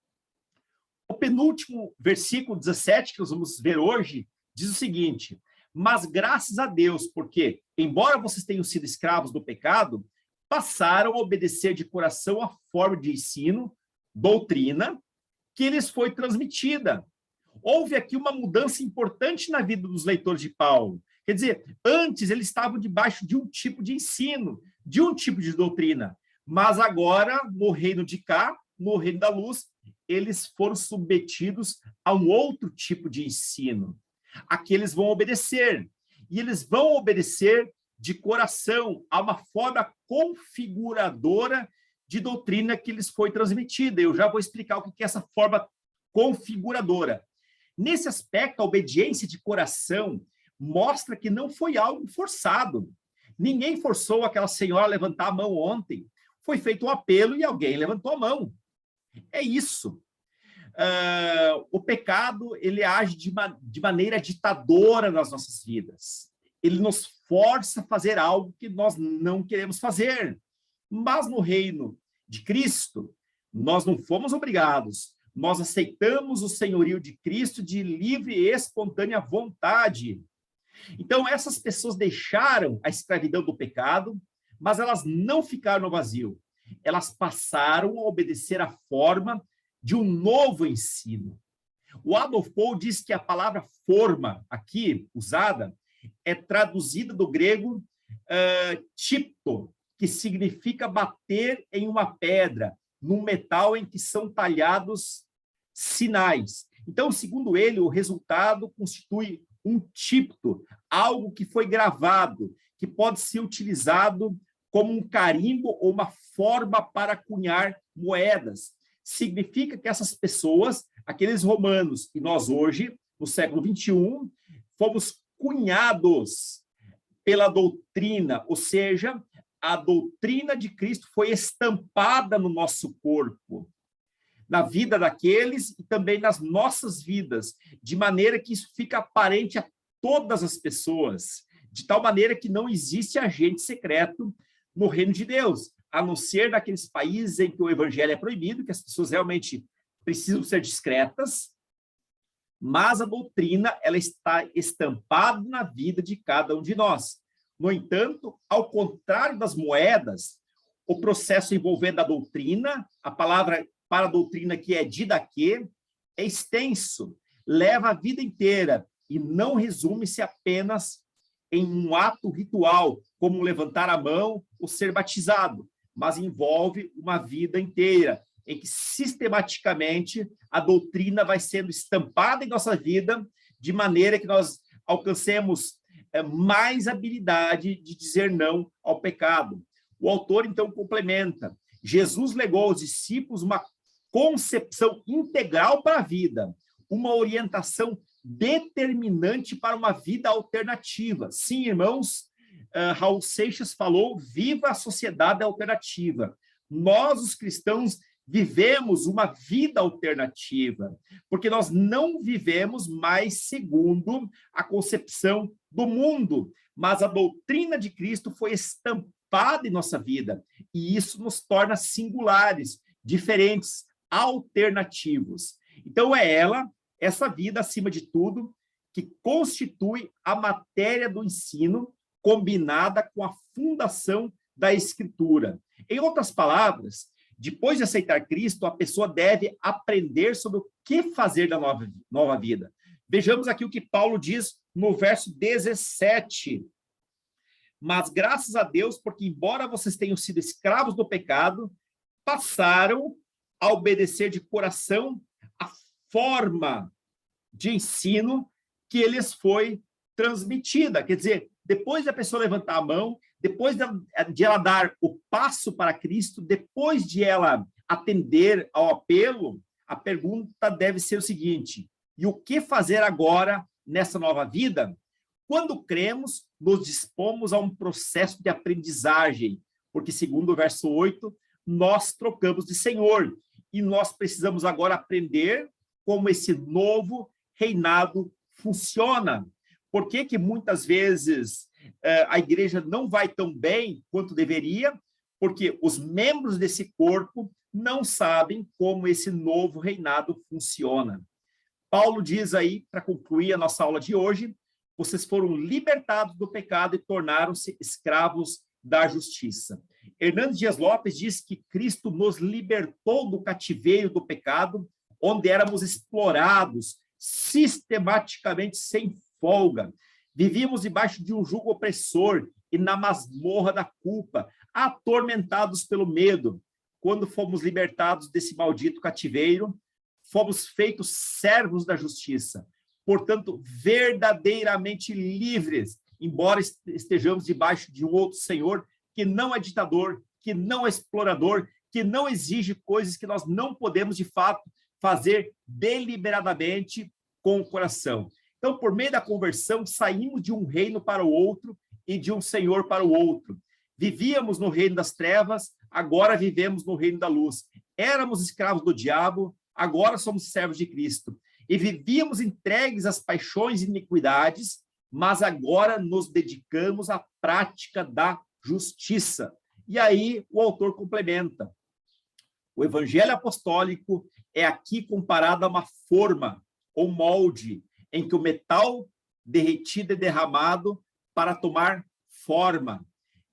O penúltimo versículo 17, que nós vamos ver hoje, diz o seguinte: mas graças a Deus, porque, embora vocês tenham sido escravos do pecado, passaram a obedecer de coração a forma de ensino, doutrina, que lhes foi transmitida. Houve aqui uma mudança importante na vida dos leitores de Paulo. Quer dizer, antes eles estavam debaixo de um tipo de ensino, de um tipo de doutrina, mas agora, no reino de cá, no reino da luz, eles foram submetidos a um outro tipo de ensino. Aqui eles vão obedecer, e eles vão obedecer de coração a uma forma configuradora de doutrina que lhes foi transmitida. Eu já vou explicar o que é essa forma configuradora. Nesse aspecto, a obediência de coração mostra que não foi algo forçado. Ninguém forçou aquela senhora a levantar a mão ontem. Foi feito um apelo e alguém levantou a mão. É isso. O pecado, ele age de maneira ditadora nas nossas vidas. Ele nos força a fazer algo que nós não queremos fazer. Mas no reino de Cristo, nós não fomos obrigados. Nós aceitamos o senhorio de Cristo de livre e espontânea vontade. Então, essas pessoas deixaram a escravidão do pecado, mas elas não ficaram no vazio. Elas passaram a obedecer à forma de um novo ensino. O Adolf Paul diz que a palavra forma, aqui usada, é traduzida do grego tipto, que significa bater em uma pedra, num metal em que são talhados sinais. Então, segundo ele, o resultado constitui um tipto, algo que foi gravado, que pode ser utilizado como um carimbo ou uma forma para cunhar moedas. Significa que essas pessoas, aqueles romanos, e nós hoje, no século XXI, fomos cunhados pela doutrina, ou seja, a doutrina de Cristo foi estampada no nosso corpo, na vida daqueles e também nas nossas vidas, de maneira que isso fica aparente a todas as pessoas, de tal maneira que não existe agente secreto no reino de Deus, a não ser naqueles países em que o evangelho é proibido, que as pessoas realmente precisam ser discretas, mas a doutrina, ela está estampada na vida de cada um de nós. No entanto, ao contrário das moedas, o processo envolvendo a doutrina, a palavra para a doutrina que é didaquê, é extenso, leva a vida inteira e não resume-se apenas em um ato ritual, como levantar a mão ou ser batizado, mas envolve uma vida inteira, em que sistematicamente a doutrina vai sendo estampada em nossa vida, de maneira que nós alcancemos mais habilidade de dizer não ao pecado. O autor, então, complementa: Jesus legou aos discípulos uma concepção integral para a vida, uma orientação determinante para uma vida alternativa. Sim, irmãos, Raul Seixas falou: viva a sociedade alternativa. Nós, os cristãos, vivemos uma vida alternativa, porque nós não vivemos mais segundo a concepção do mundo, mas a doutrina de Cristo foi estampada em nossa vida, e isso nos torna singulares, diferentes, alternativos. Então é essa vida, acima de tudo, que constitui a matéria do ensino combinada com a fundação da Escritura. Em outras palavras, depois de aceitar Cristo, a pessoa deve aprender sobre o que fazer da nova vida. Vejamos aqui o que Paulo diz no verso 17. Mas graças a Deus, porque embora vocês tenham sido escravos do pecado, passaram a obedecer de coração a forma de ensino que lhes foi transmitida. Quer dizer, depois da pessoa levantar a mão, depois de ela dar o passo para Cristo, depois de ela atender ao apelo, a pergunta deve ser o seguinte: e o que fazer agora nessa nova vida? Quando cremos, nos dispomos a um processo de aprendizagem, porque, segundo o verso 8, nós trocamos de Senhor, e nós precisamos agora aprender como esse novo reinado funciona. Por que que muitas vezes a igreja não vai tão bem quanto deveria? Porque os membros desse corpo não sabem como esse novo reinado funciona. Paulo diz aí, para concluir a nossa aula de hoje, vocês foram libertados do pecado e tornaram-se escravos da justiça. Hernandes Dias Lopes diz que Cristo nos libertou do cativeiro do pecado, onde éramos explorados sistematicamente sem folga. Vivíamos debaixo de um jugo opressor e na masmorra da culpa, atormentados pelo medo. Quando fomos libertados desse maldito cativeiro, fomos feitos servos da justiça. Portanto, verdadeiramente livres, embora estejamos debaixo de um outro Senhor que não é ditador, que não é explorador, que não exige coisas que nós não podemos, de fato, fazer deliberadamente com o coração. Então, por meio da conversão, saímos de um reino para o outro e de um Senhor para o outro. Vivíamos no reino das trevas, agora vivemos no reino da luz. Éramos escravos do diabo, agora somos servos de Cristo. E vivíamos entregues às paixões e iniquidades, mas agora nos dedicamos à prática da justiça. E aí o autor complementa. O evangelho apostólico é aqui comparado a uma forma ou molde em que o metal derretido é derramado para tomar forma.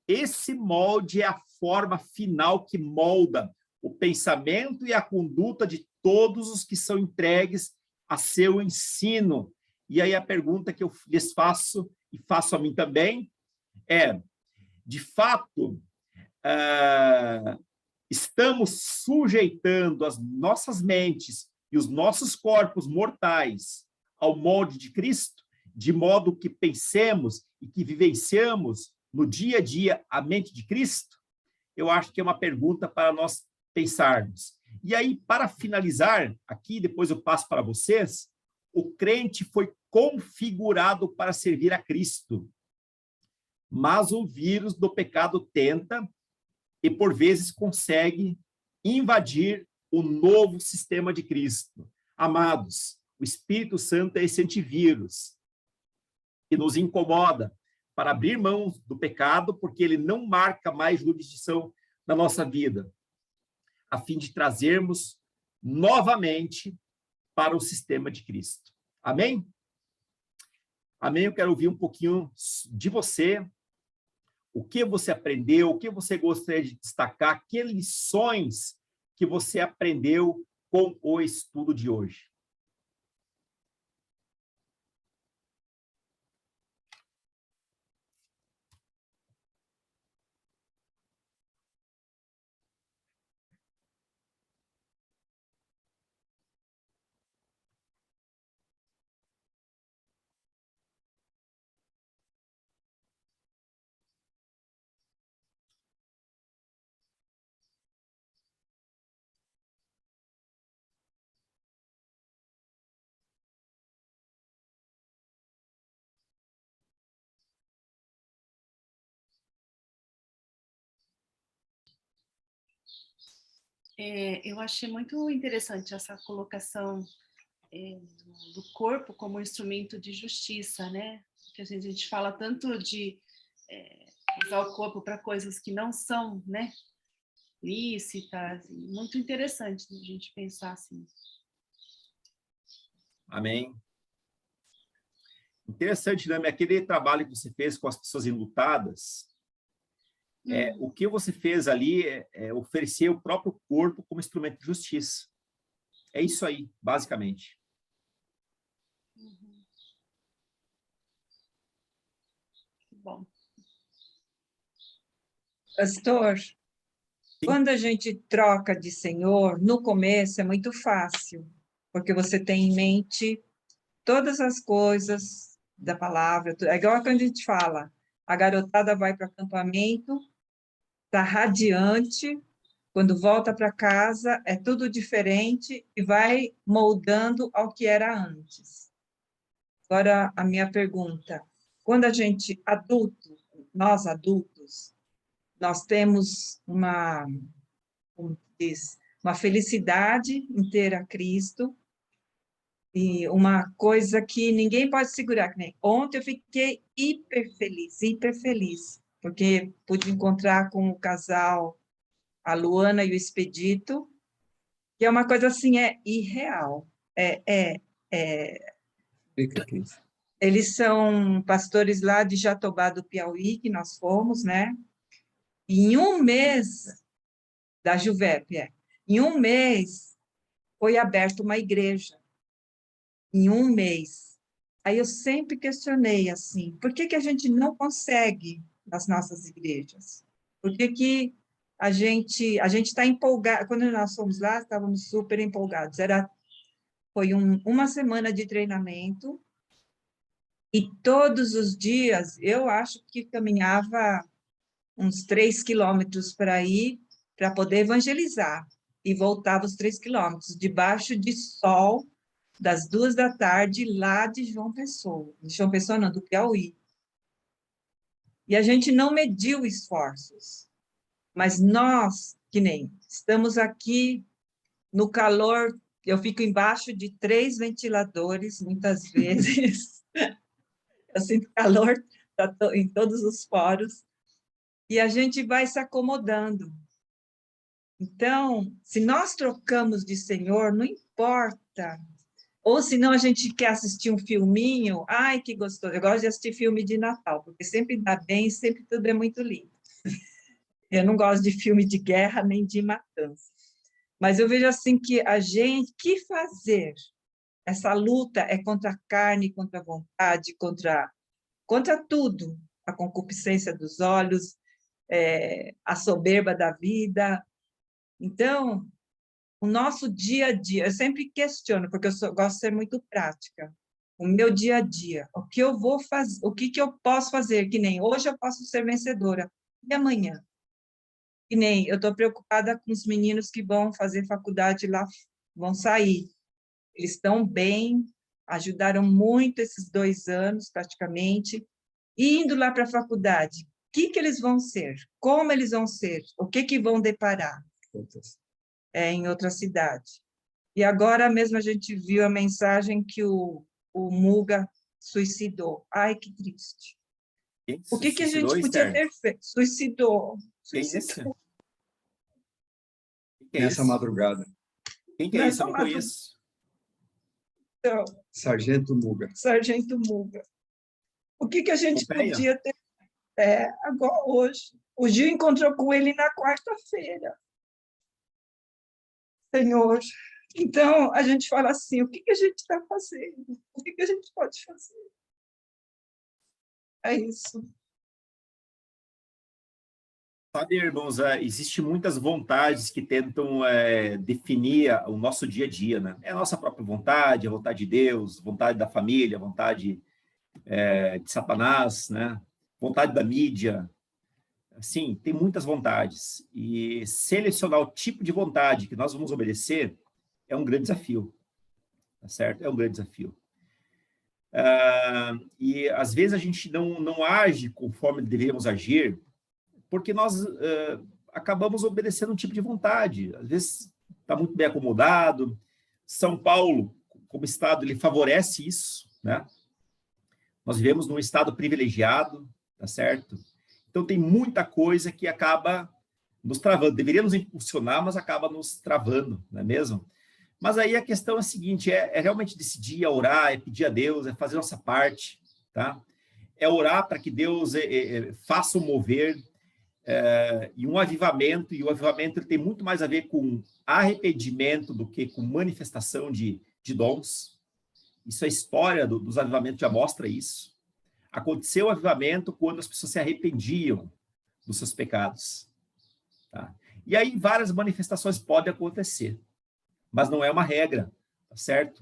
Esse molde é a forma final que molda o pensamento e a conduta de todos os que são entregues a seu ensino. E aí a pergunta que eu lhes faço, e faço a mim também, é, de fato, estamos sujeitando as nossas mentes e os nossos corpos mortais ao molde de Cristo, de modo que pensemos e que vivenciamos no dia a dia a mente de Cristo? Eu acho que é uma pergunta para nós pensarmos. E aí, para finalizar, aqui, depois eu passo para vocês, o crente foi configurado para servir a Cristo, mas o vírus do pecado tenta e, por vezes, consegue invadir o novo sistema de Cristo. Amados, o Espírito Santo é esse antivírus que nos incomoda para abrir mão do pecado, porque ele não marca mais jurisdição na nossa vida, a fim de trazermos novamente para o sistema de Cristo. Amém? Amém? Eu quero ouvir um pouquinho de você, o que você aprendeu, o que você gostaria de destacar, que lições que você aprendeu com o estudo de hoje. Eu achei muito interessante essa colocação do corpo como instrumento de justiça, né? Que a gente fala tanto de usar o corpo para coisas que não são, né, lícitas. Muito interessante a gente pensar assim. Amém. Interessante, né? Aquele trabalho que você fez com as pessoas enlutadas, o que você fez ali é oferecer o próprio corpo como instrumento de justiça. É isso aí, basicamente. Bom. Pastor, quando a gente troca de Senhor, no começo é muito fácil, porque você tem em mente todas as coisas da palavra. É igual quando a gente fala, a garotada vai para o acampamento, está radiante, quando volta para casa é tudo diferente e vai moldando ao que era antes. Agora, a minha pergunta, quando a gente, nós adultos, nós temos uma felicidade em ter a Cristo, E uma coisa que ninguém pode segurar, que nem ontem eu fiquei hiper feliz, porque pude encontrar com o casal, a Luana e o Expedito, que é uma coisa assim, é irreal. Eles são pastores lá de Jatobá do Piauí, que nós fomos, né? E em um mês, da Juvep, em um mês, foi aberta uma igreja. Em um mês. Aí eu sempre questionei assim, por que que a gente não consegue nas nossas igrejas? Por que que a gente está empolgado? Quando nós fomos lá, estávamos super empolgados. Foi uma semana de treinamento e todos os dias eu acho que caminhava uns 3 quilômetros para ir, para poder evangelizar, e voltava os 3 quilômetros, debaixo de sol, das 2 da tarde, lá de João Pessoa. De João Pessoa, não, do Piauí. E a gente não mediu esforços, mas nós, que nem, estamos aqui no calor, eu fico embaixo de 3 ventiladores, muitas vezes, eu sinto calor em todos os poros, e a gente vai se acomodando. Então, se nós trocamos de Senhor, não importa. Ou se não, a gente quer assistir um filminho, ai, que gostoso. Eu gosto de assistir filme de Natal, porque sempre dá bem, sempre tudo é muito lindo. Eu não gosto de filme de guerra, nem de matança. Mas eu vejo assim que a gente, que fazer? Essa luta é contra a carne, contra a vontade, contra tudo. A concupiscência dos olhos, a soberba da vida. Então, o nosso dia a dia, eu sempre questiono, porque gosto de ser muito prática. O meu dia a dia, o que eu vou fazer, o que eu posso fazer, que nem hoje eu posso ser vencedora, e amanhã? Que nem eu estou preocupada com os meninos que vão fazer faculdade lá, vão sair. Eles estão bem, ajudaram muito esses 2 anos, praticamente, e indo lá para a faculdade, o que eles vão ser? Como eles vão ser? O que vão deparar? Em outra cidade. E agora mesmo a gente viu a mensagem que o Muga suicidou. Ai, que triste. O que a gente podia ter feito? Suicidou. Quem é Nessa esse? madrugada. Quem que é esse? Eu não conheço. Então, Sargento Muga. Sargento Muga. O que a gente Pompeia? podia ter... agora, hoje. O Gil encontrou com ele na quarta-feira. Senhor. Então, a gente fala assim, o que a gente está fazendo? O que a gente pode fazer? É isso. Sabe, irmãos, existem muitas vontades que tentam definir o nosso dia a dia, né? É a nossa própria vontade, a vontade de Deus, vontade da família, vontade de Satanás, né? Vontade da mídia. Assim, tem muitas vontades. E selecionar o tipo de vontade que nós vamos obedecer é um grande desafio, tá certo? É um grande desafio. E, às vezes, a gente não age conforme deveríamos agir, porque nós acabamos obedecendo um tipo de vontade. Às vezes, está muito bem acomodado. São Paulo, como estado, ele favorece isso, né? Nós vivemos num estado privilegiado, tá certo? Então, tem muita coisa que acaba nos travando. Deveríamos impulsionar, mas acaba nos travando, não é mesmo? Mas aí a questão é a seguinte, é realmente decidir, é orar, é pedir a Deus, é fazer nossa parte, tá? É orar para que Deus faça o mover e um avivamento, e o avivamento ele tem muito mais a ver com arrependimento do que com manifestação de dons. Isso é a história dos avivamentos já mostra isso. Aconteceu o avivamento quando as pessoas se arrependiam dos seus pecados. Tá? E aí várias manifestações podem acontecer, mas não é uma regra, tá certo?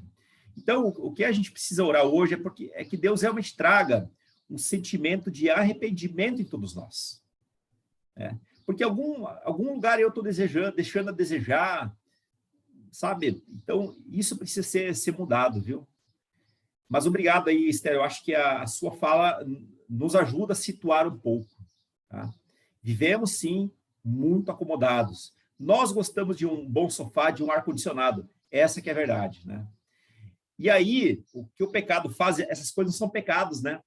Então, o que a gente precisa orar hoje é que Deus realmente traga um sentimento de arrependimento em todos nós. Porque algum lugar eu estou deixando a desejar, sabe? Então, isso precisa ser mudado, viu? Mas obrigado aí, Esther. Eu acho que a sua fala nos ajuda a situar um pouco. Tá? Vivemos, sim, muito acomodados. Nós gostamos de um bom sofá, de um ar-condicionado. Essa que é a verdade, né? E aí, o que o pecado faz, essas coisas não são pecados, né?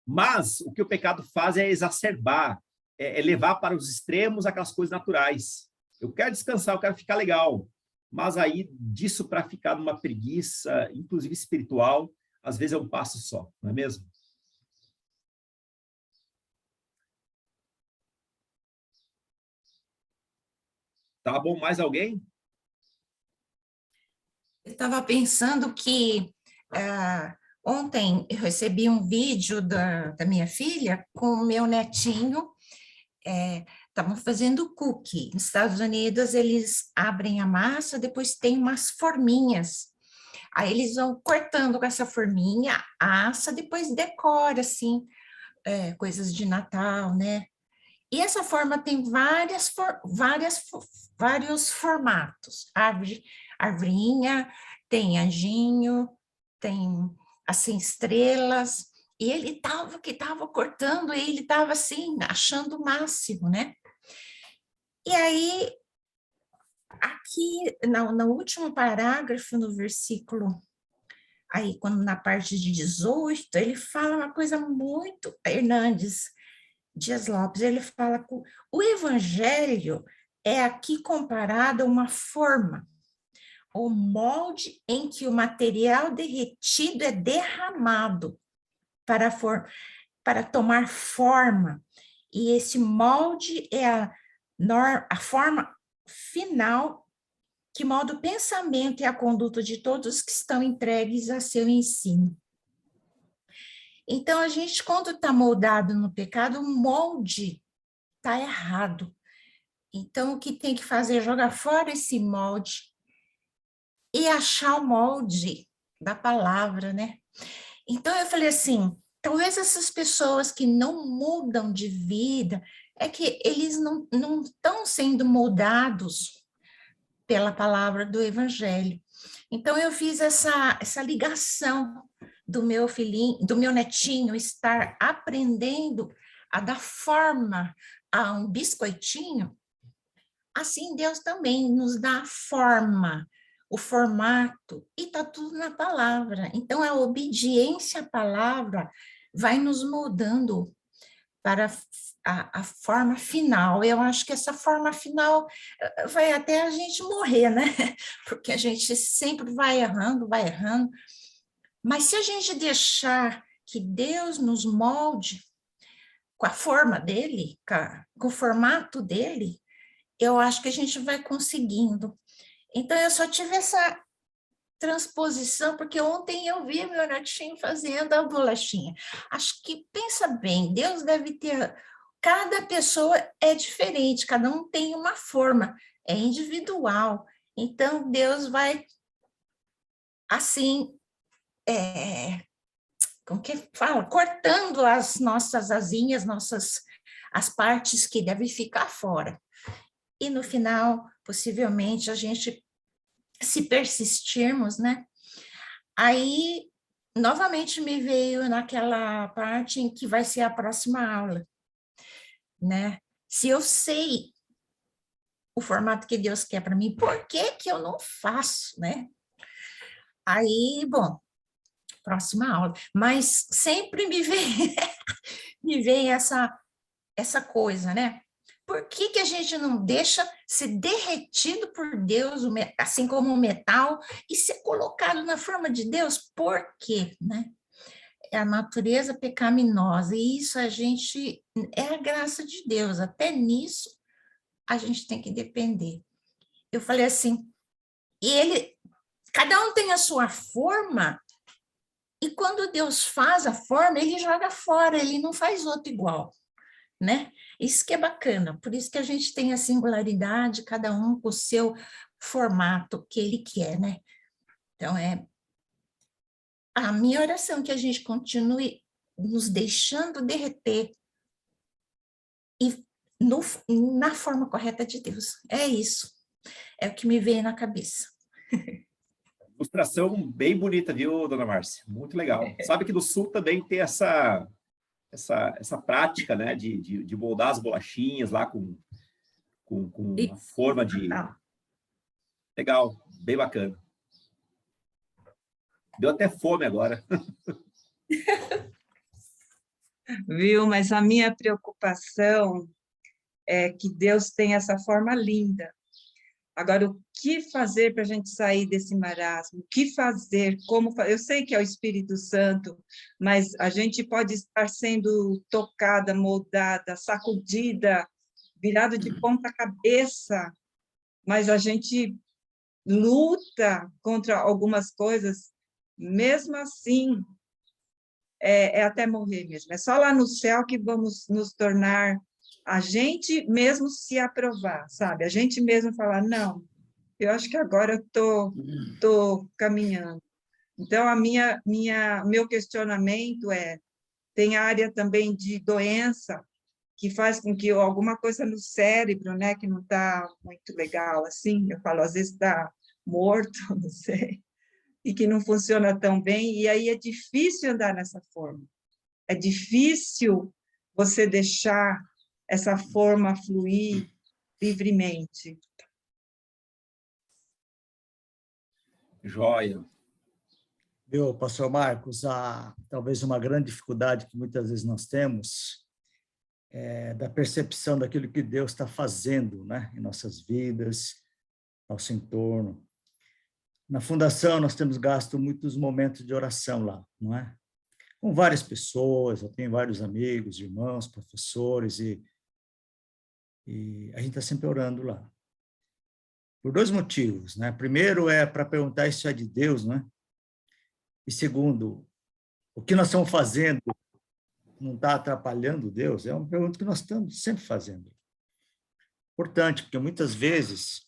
Mas o que o pecado faz é exacerbar, é levar para os extremos aquelas coisas naturais. Eu quero descansar, eu quero ficar legal. Mas aí, disso para ficar numa preguiça, inclusive espiritual, às vezes é um passo só, não é mesmo? Tá bom, mais alguém? Eu estava pensando que ontem eu recebi um vídeo da minha filha com o meu netinho. Estavam fazendo cookie. Nos Estados Unidos, eles abrem a massa, depois tem umas forminhas. Aí eles vão cortando com essa forminha, assa, depois decora, assim, coisas de Natal, né? E essa forma tem vários formatos. Arvrinha, tem anjinho, tem, assim, estrelas. E ele estava cortando, e ele estava, assim, achando o máximo, né? E aí, aqui, no último parágrafo, no versículo, aí, quando na parte de 18, ele fala uma coisa muito... Hernandes Dias Lopes, ele fala que o evangelho é aqui comparado a uma forma, o molde em que o material derretido é derramado para tomar forma, e esse molde é a forma final que molda o pensamento e a conduta de todos que estão entregues a seu ensino. Então, a gente, quando está moldado no pecado, o molde está errado. Então, o que tem que fazer é jogar fora esse molde e achar o molde da palavra, né? Então, eu falei assim, talvez essas pessoas que não mudam de vida, é que eles não estão sendo moldados pela palavra do evangelho. Então, eu fiz essa ligação do meu filhinho, do meu netinho estar aprendendo a dar forma a um biscoitinho. Assim, Deus também nos dá a forma, o formato, e está tudo na palavra. Então, a obediência à palavra vai nos moldando para a forma final. Eu acho que essa forma final vai até a gente morrer, né? Porque a gente sempre vai errando, mas se a gente deixar que Deus nos molde com a forma dele, com o formato dele, eu acho que a gente vai conseguindo. Então, eu só tive essa transposição, porque ontem eu vi meu netinho fazendo a bolachinha. Acho que, pensa bem, Deus deve ter... Cada pessoa é diferente, cada um tem uma forma, é individual. Então, Deus vai, assim, como que fala? Cortando as nossas asinhas, as partes que devem ficar fora. E no final, possivelmente, a gente, se persistirmos, né? Aí, novamente me veio naquela parte em que vai ser a próxima aula, né? Se eu sei o formato que Deus quer para mim, por que que eu não faço, né? Aí, bom, próxima aula. Mas sempre me vem, me vem essa coisa, né? Por que que a gente não deixa ser derretido por Deus, assim como o metal, e ser colocado na forma de Deus? Por quê, né? É a natureza pecaminosa, e isso a gente, é a graça de Deus, até nisso a gente tem que depender. Eu falei assim, cada um tem a sua forma, e quando Deus faz a forma, ele joga fora, ele não faz outro igual, né? Isso que é bacana, por isso que a gente tem a singularidade, cada um com o seu formato que ele quer, né? Então, é a minha oração é que a gente continue nos deixando derreter e na forma correta de Deus. É isso, é o que me veio na cabeça. Ilustração bem bonita, viu, dona Márcia? Muito legal. Sabe que no Sul também tem essa prática, né, de moldar as bolachinhas lá com uma forma de... Legal, bem bacana. Deu até fome agora. Viu? Mas a minha preocupação é que Deus tem essa forma linda. Agora, o que fazer para a gente sair desse marasmo? O que fazer? Como Eu sei que é o Espírito Santo, mas a gente pode estar sendo tocada, moldada, sacudida, virado de ponta cabeça, mas a gente luta contra algumas coisas, mesmo assim, é até morrer mesmo. É só lá no céu que vamos nos tornar a gente mesmo se aprovar, sabe? A gente mesmo falar, não, eu acho que agora eu tô caminhando. Então, meu questionamento tem área também de doença, que faz com que alguma coisa no cérebro, né, que não está muito legal, assim, eu falo, às vezes está morto, não sei, e que não funciona tão bem, e aí é difícil andar nessa forma. É difícil você deixar essa forma fluir livremente. Joia. Viu, pastor Marcos, talvez uma grande dificuldade que muitas vezes nós temos é da percepção daquilo que Deus está fazendo, né, em nossas vidas, nosso entorno. Na fundação, nós temos gasto muitos momentos de oração lá, não é? Com várias pessoas, eu tenho vários amigos, irmãos, professores, e a gente está sempre orando lá. Por dois motivos, né? Primeiro é para perguntar se isso é de Deus, né? E segundo, o que nós estamos fazendo não está atrapalhando Deus? É uma pergunta que nós estamos sempre fazendo. Importante, porque muitas vezes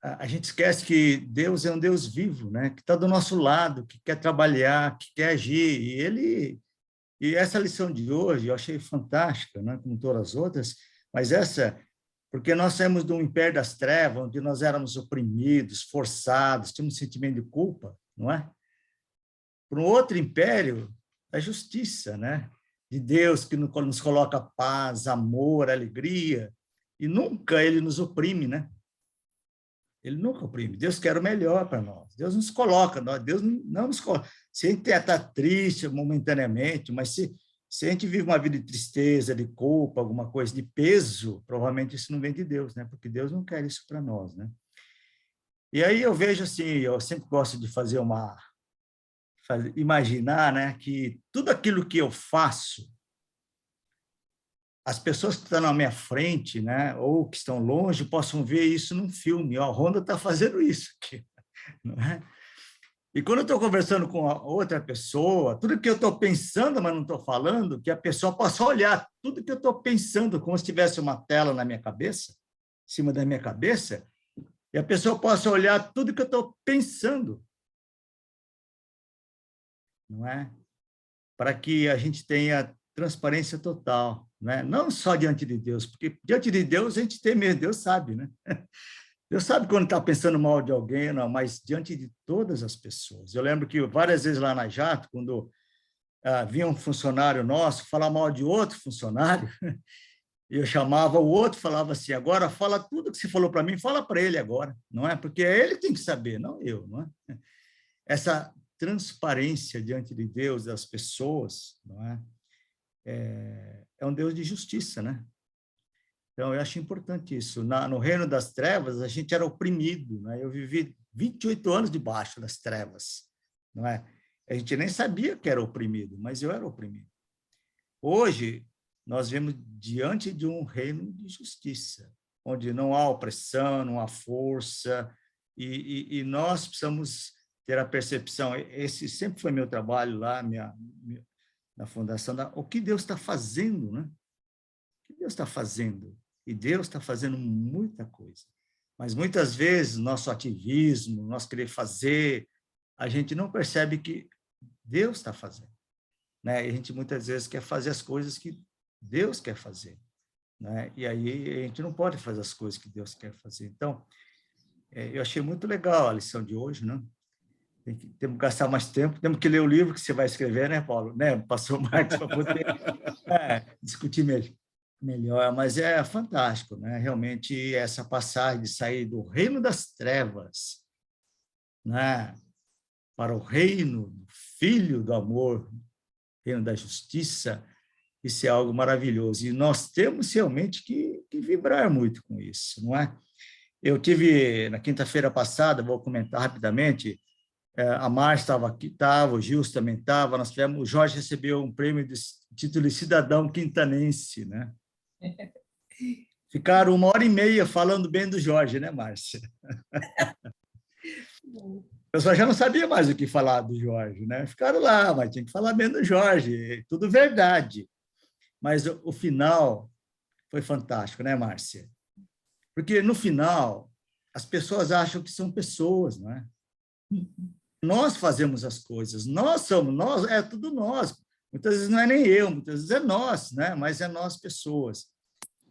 a gente esquece que Deus é um Deus vivo, né? Que está do nosso lado, que quer trabalhar, que quer agir. E essa lição de hoje eu achei fantástica, né? Como todas as outras, mas essa, porque nós saímos de um império das trevas, onde nós éramos oprimidos, forçados, tínhamos um sentimento de culpa, não é? Para um outro império da justiça, né? De Deus que nos coloca paz, amor, alegria, e nunca ele nos oprime, né? Ele nunca oprime. Deus quer o melhor para nós. Deus nos coloca, Deus não nos coloca. Se a gente está triste momentaneamente, mas se a gente vive uma vida de tristeza, de culpa, alguma coisa de peso, provavelmente isso não vem de Deus, né? Porque Deus não quer isso para nós, né? E aí eu vejo assim, eu sempre gosto de imaginar, né, que tudo aquilo que eu faço, as pessoas que estão na minha frente, né, ou que estão longe, possam ver isso num filme. Ó, a Rhonda está fazendo isso aqui, não é? E quando eu estou conversando com outra pessoa, tudo que eu estou pensando, mas não estou falando, que a pessoa possa olhar tudo que eu estou pensando, como se tivesse uma tela na minha cabeça, em cima da minha cabeça, e a pessoa possa olhar tudo que eu estou pensando, não é? Para que a gente tenha transparência total, né? Não só diante de Deus, porque diante de Deus a gente tem medo, Deus sabe, né? Deus sabe quando está pensando mal de alguém, não, mas diante de todas as pessoas. Eu lembro que várias vezes lá na Jato, quando vinha um funcionário nosso falar mal de outro funcionário, eu chamava o outro, falava assim, agora fala tudo que você falou para mim, fala para ele agora, não é? Porque ele que tem que saber, não eu, não é? Essa transparência diante de Deus, das pessoas, não é? É um Deus de justiça, né? Então, eu acho importante isso. No reino das trevas, a gente era oprimido, né? Eu vivi 28 anos debaixo das trevas, não é? A gente nem sabia que era oprimido, mas eu era oprimido. Hoje, nós vemos diante de um reino de justiça, onde não há opressão, não há força, e nós precisamos ter a percepção, esse sempre foi meu trabalho lá, na fundação, o que Deus está fazendo, né? O que Deus está fazendo? E Deus está fazendo muita coisa. Mas muitas vezes, nosso ativismo, nós querer fazer, a gente não percebe que Deus está fazendo, né? E a gente muitas vezes quer fazer as coisas que Deus quer fazer, né? E aí a gente não pode fazer as coisas que Deus quer fazer. Então, eu achei muito legal a lição de hoje, né? Temos que gastar mais tempo, temos que ler o livro que você vai escrever, né, Paulo? Né? Pastor Marcos, para poder discutir melhor, mas é fantástico, né? Realmente, essa passagem de sair do reino das trevas, né? para o reino do Filho do amor, reino da justiça. Isso é algo maravilhoso. E nós temos realmente que vibrar muito com isso, não é? Eu tive, na quinta-feira passada, vou comentar rapidamente, a Márcia estava aqui, o Gilson também estava, o Jorge recebeu um prêmio de título de cidadão quintanense, né? Ficaram 1h30 falando bem do Jorge, né, Márcia? O pessoal já não sabia mais o que falar do Jorge, né? Ficaram lá, mas tinha que falar bem do Jorge, tudo verdade. Mas o final foi fantástico, né, Márcia? Porque no final as pessoas acham que são pessoas, não é? Nós fazemos as coisas, nós, é tudo nós. Muitas vezes não é nem eu, muitas vezes é nós, né? Mas é nós pessoas.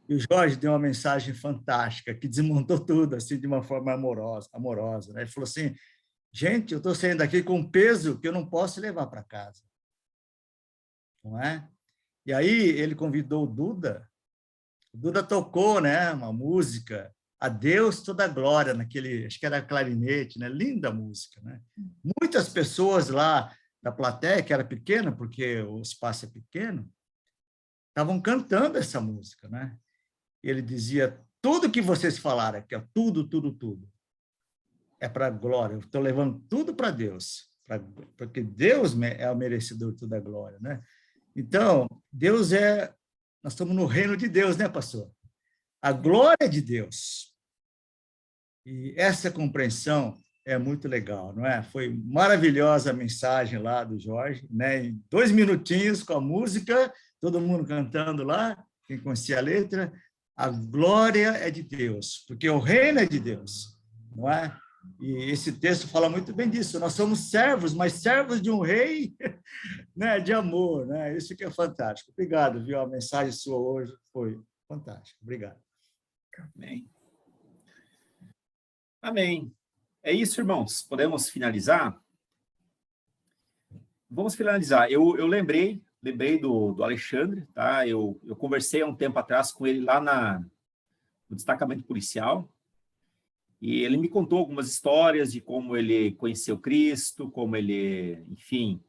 E o Jorge deu uma mensagem fantástica, que desmontou tudo, assim, de uma forma amorosa, né? Ele falou assim, gente, eu estou saindo daqui com um peso que eu não posso levar para casa. Não é? E aí ele convidou o Duda tocou, né, uma música, A Deus Toda a Glória, naquele, acho que era clarinete, né? Linda música, né? Muitas pessoas lá da plateia, que era pequena, porque o espaço é pequeno, estavam cantando essa música, né? Ele dizia, tudo que vocês falaram aqui, ó, tudo, é para a glória, eu estou levando tudo para Deus, porque Deus é o merecedor de toda a glória, né? Então, nós estamos no reino de Deus, né, pastor? A glória de Deus. E essa compreensão é muito legal, não é? Foi maravilhosa a mensagem lá do Jorge, né? Em 2 minutinhos com a música, todo mundo cantando lá, quem conhecia a letra, a glória é de Deus, porque o reino é de Deus, não é? E esse texto fala muito bem disso. Nós somos servos, mas servos de um rei, né, de amor, né? Isso que é fantástico. Obrigado, viu? A mensagem sua hoje foi fantástica. Obrigado. Amém. Amém. É isso, irmãos. Podemos finalizar? Vamos finalizar. Eu lembrei do Alexandre, tá? Eu conversei há um tempo atrás com ele lá no destacamento policial, e ele me contou algumas histórias de como ele conheceu Cristo, como ele, enfim,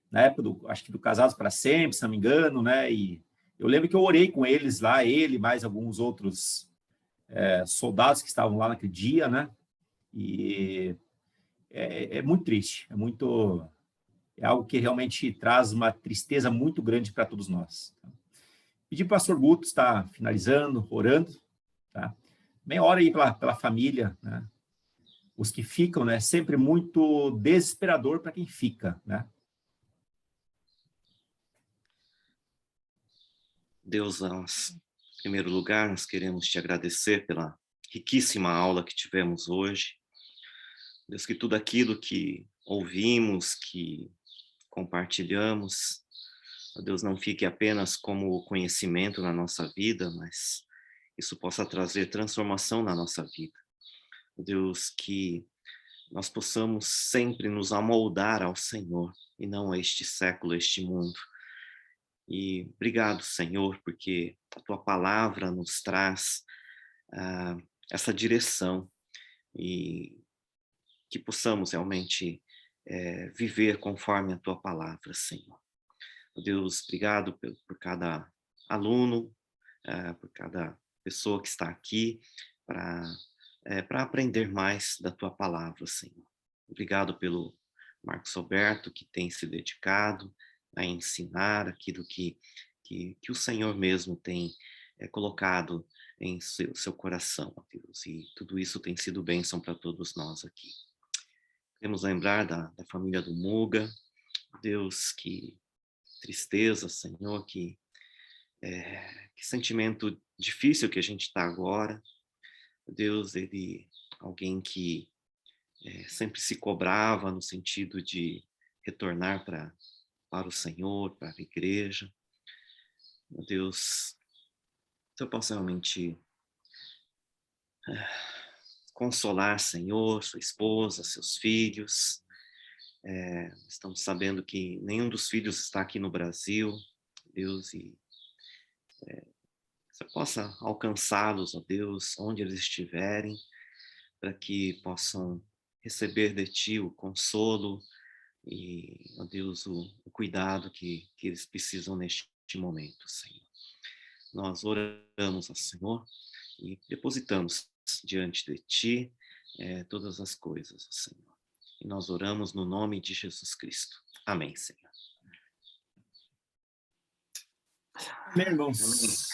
na época acho que do Casados para Sempre, se não me engano, né? E eu lembro que eu orei com eles lá, ele mais alguns outros soldados que estavam lá naquele dia, né? E é muito triste, é algo que realmente traz uma tristeza muito grande para todos nós. Pedir para o pastor Guto estar finalizando, orando, tá? Meia hora aí pela família, né? Os que ficam, né? Sempre muito desesperador para quem fica, né? Deus, em primeiro lugar, nós queremos te agradecer pela riquíssima aula que tivemos hoje. Deus, que tudo aquilo que ouvimos, que compartilhamos, Deus, não fique apenas como conhecimento na nossa vida, mas isso possa trazer transformação na nossa vida. Deus, que nós possamos sempre nos amoldar ao Senhor e não a este século, a este mundo. E obrigado, Senhor, porque a Tua palavra nos traz essa direção e que possamos realmente viver conforme a Tua palavra, Senhor. Deus, obrigado por cada aluno, por cada pessoa que está aqui para aprender mais da Tua palavra, Senhor. Obrigado pelo Marcos Alberto, que tem se dedicado a ensinar aquilo que o Senhor mesmo tem colocado em seu coração, ó Deus, e tudo isso tem sido bênção para todos nós aqui. Queremos lembrar da família do Muga, Deus, que tristeza, Senhor, que sentimento difícil que a gente está agora. Deus, alguém que sempre se cobrava no sentido de retornar para o Senhor, para a igreja. Meu Deus, que eu possa realmente consolar, Senhor, sua esposa, seus filhos. Estamos sabendo que nenhum dos filhos está aqui no Brasil, Deus, e você possa alcançá-los, ó Deus, onde eles estiverem, para que possam receber de Ti o consolo, e, ó Deus, o cuidado que eles precisam neste momento, Senhor. Nós oramos ao Senhor e depositamos diante de Ti todas as coisas, Senhor. E nós oramos no nome de Jesus Cristo. Amém, Senhor. Amém, irmãos.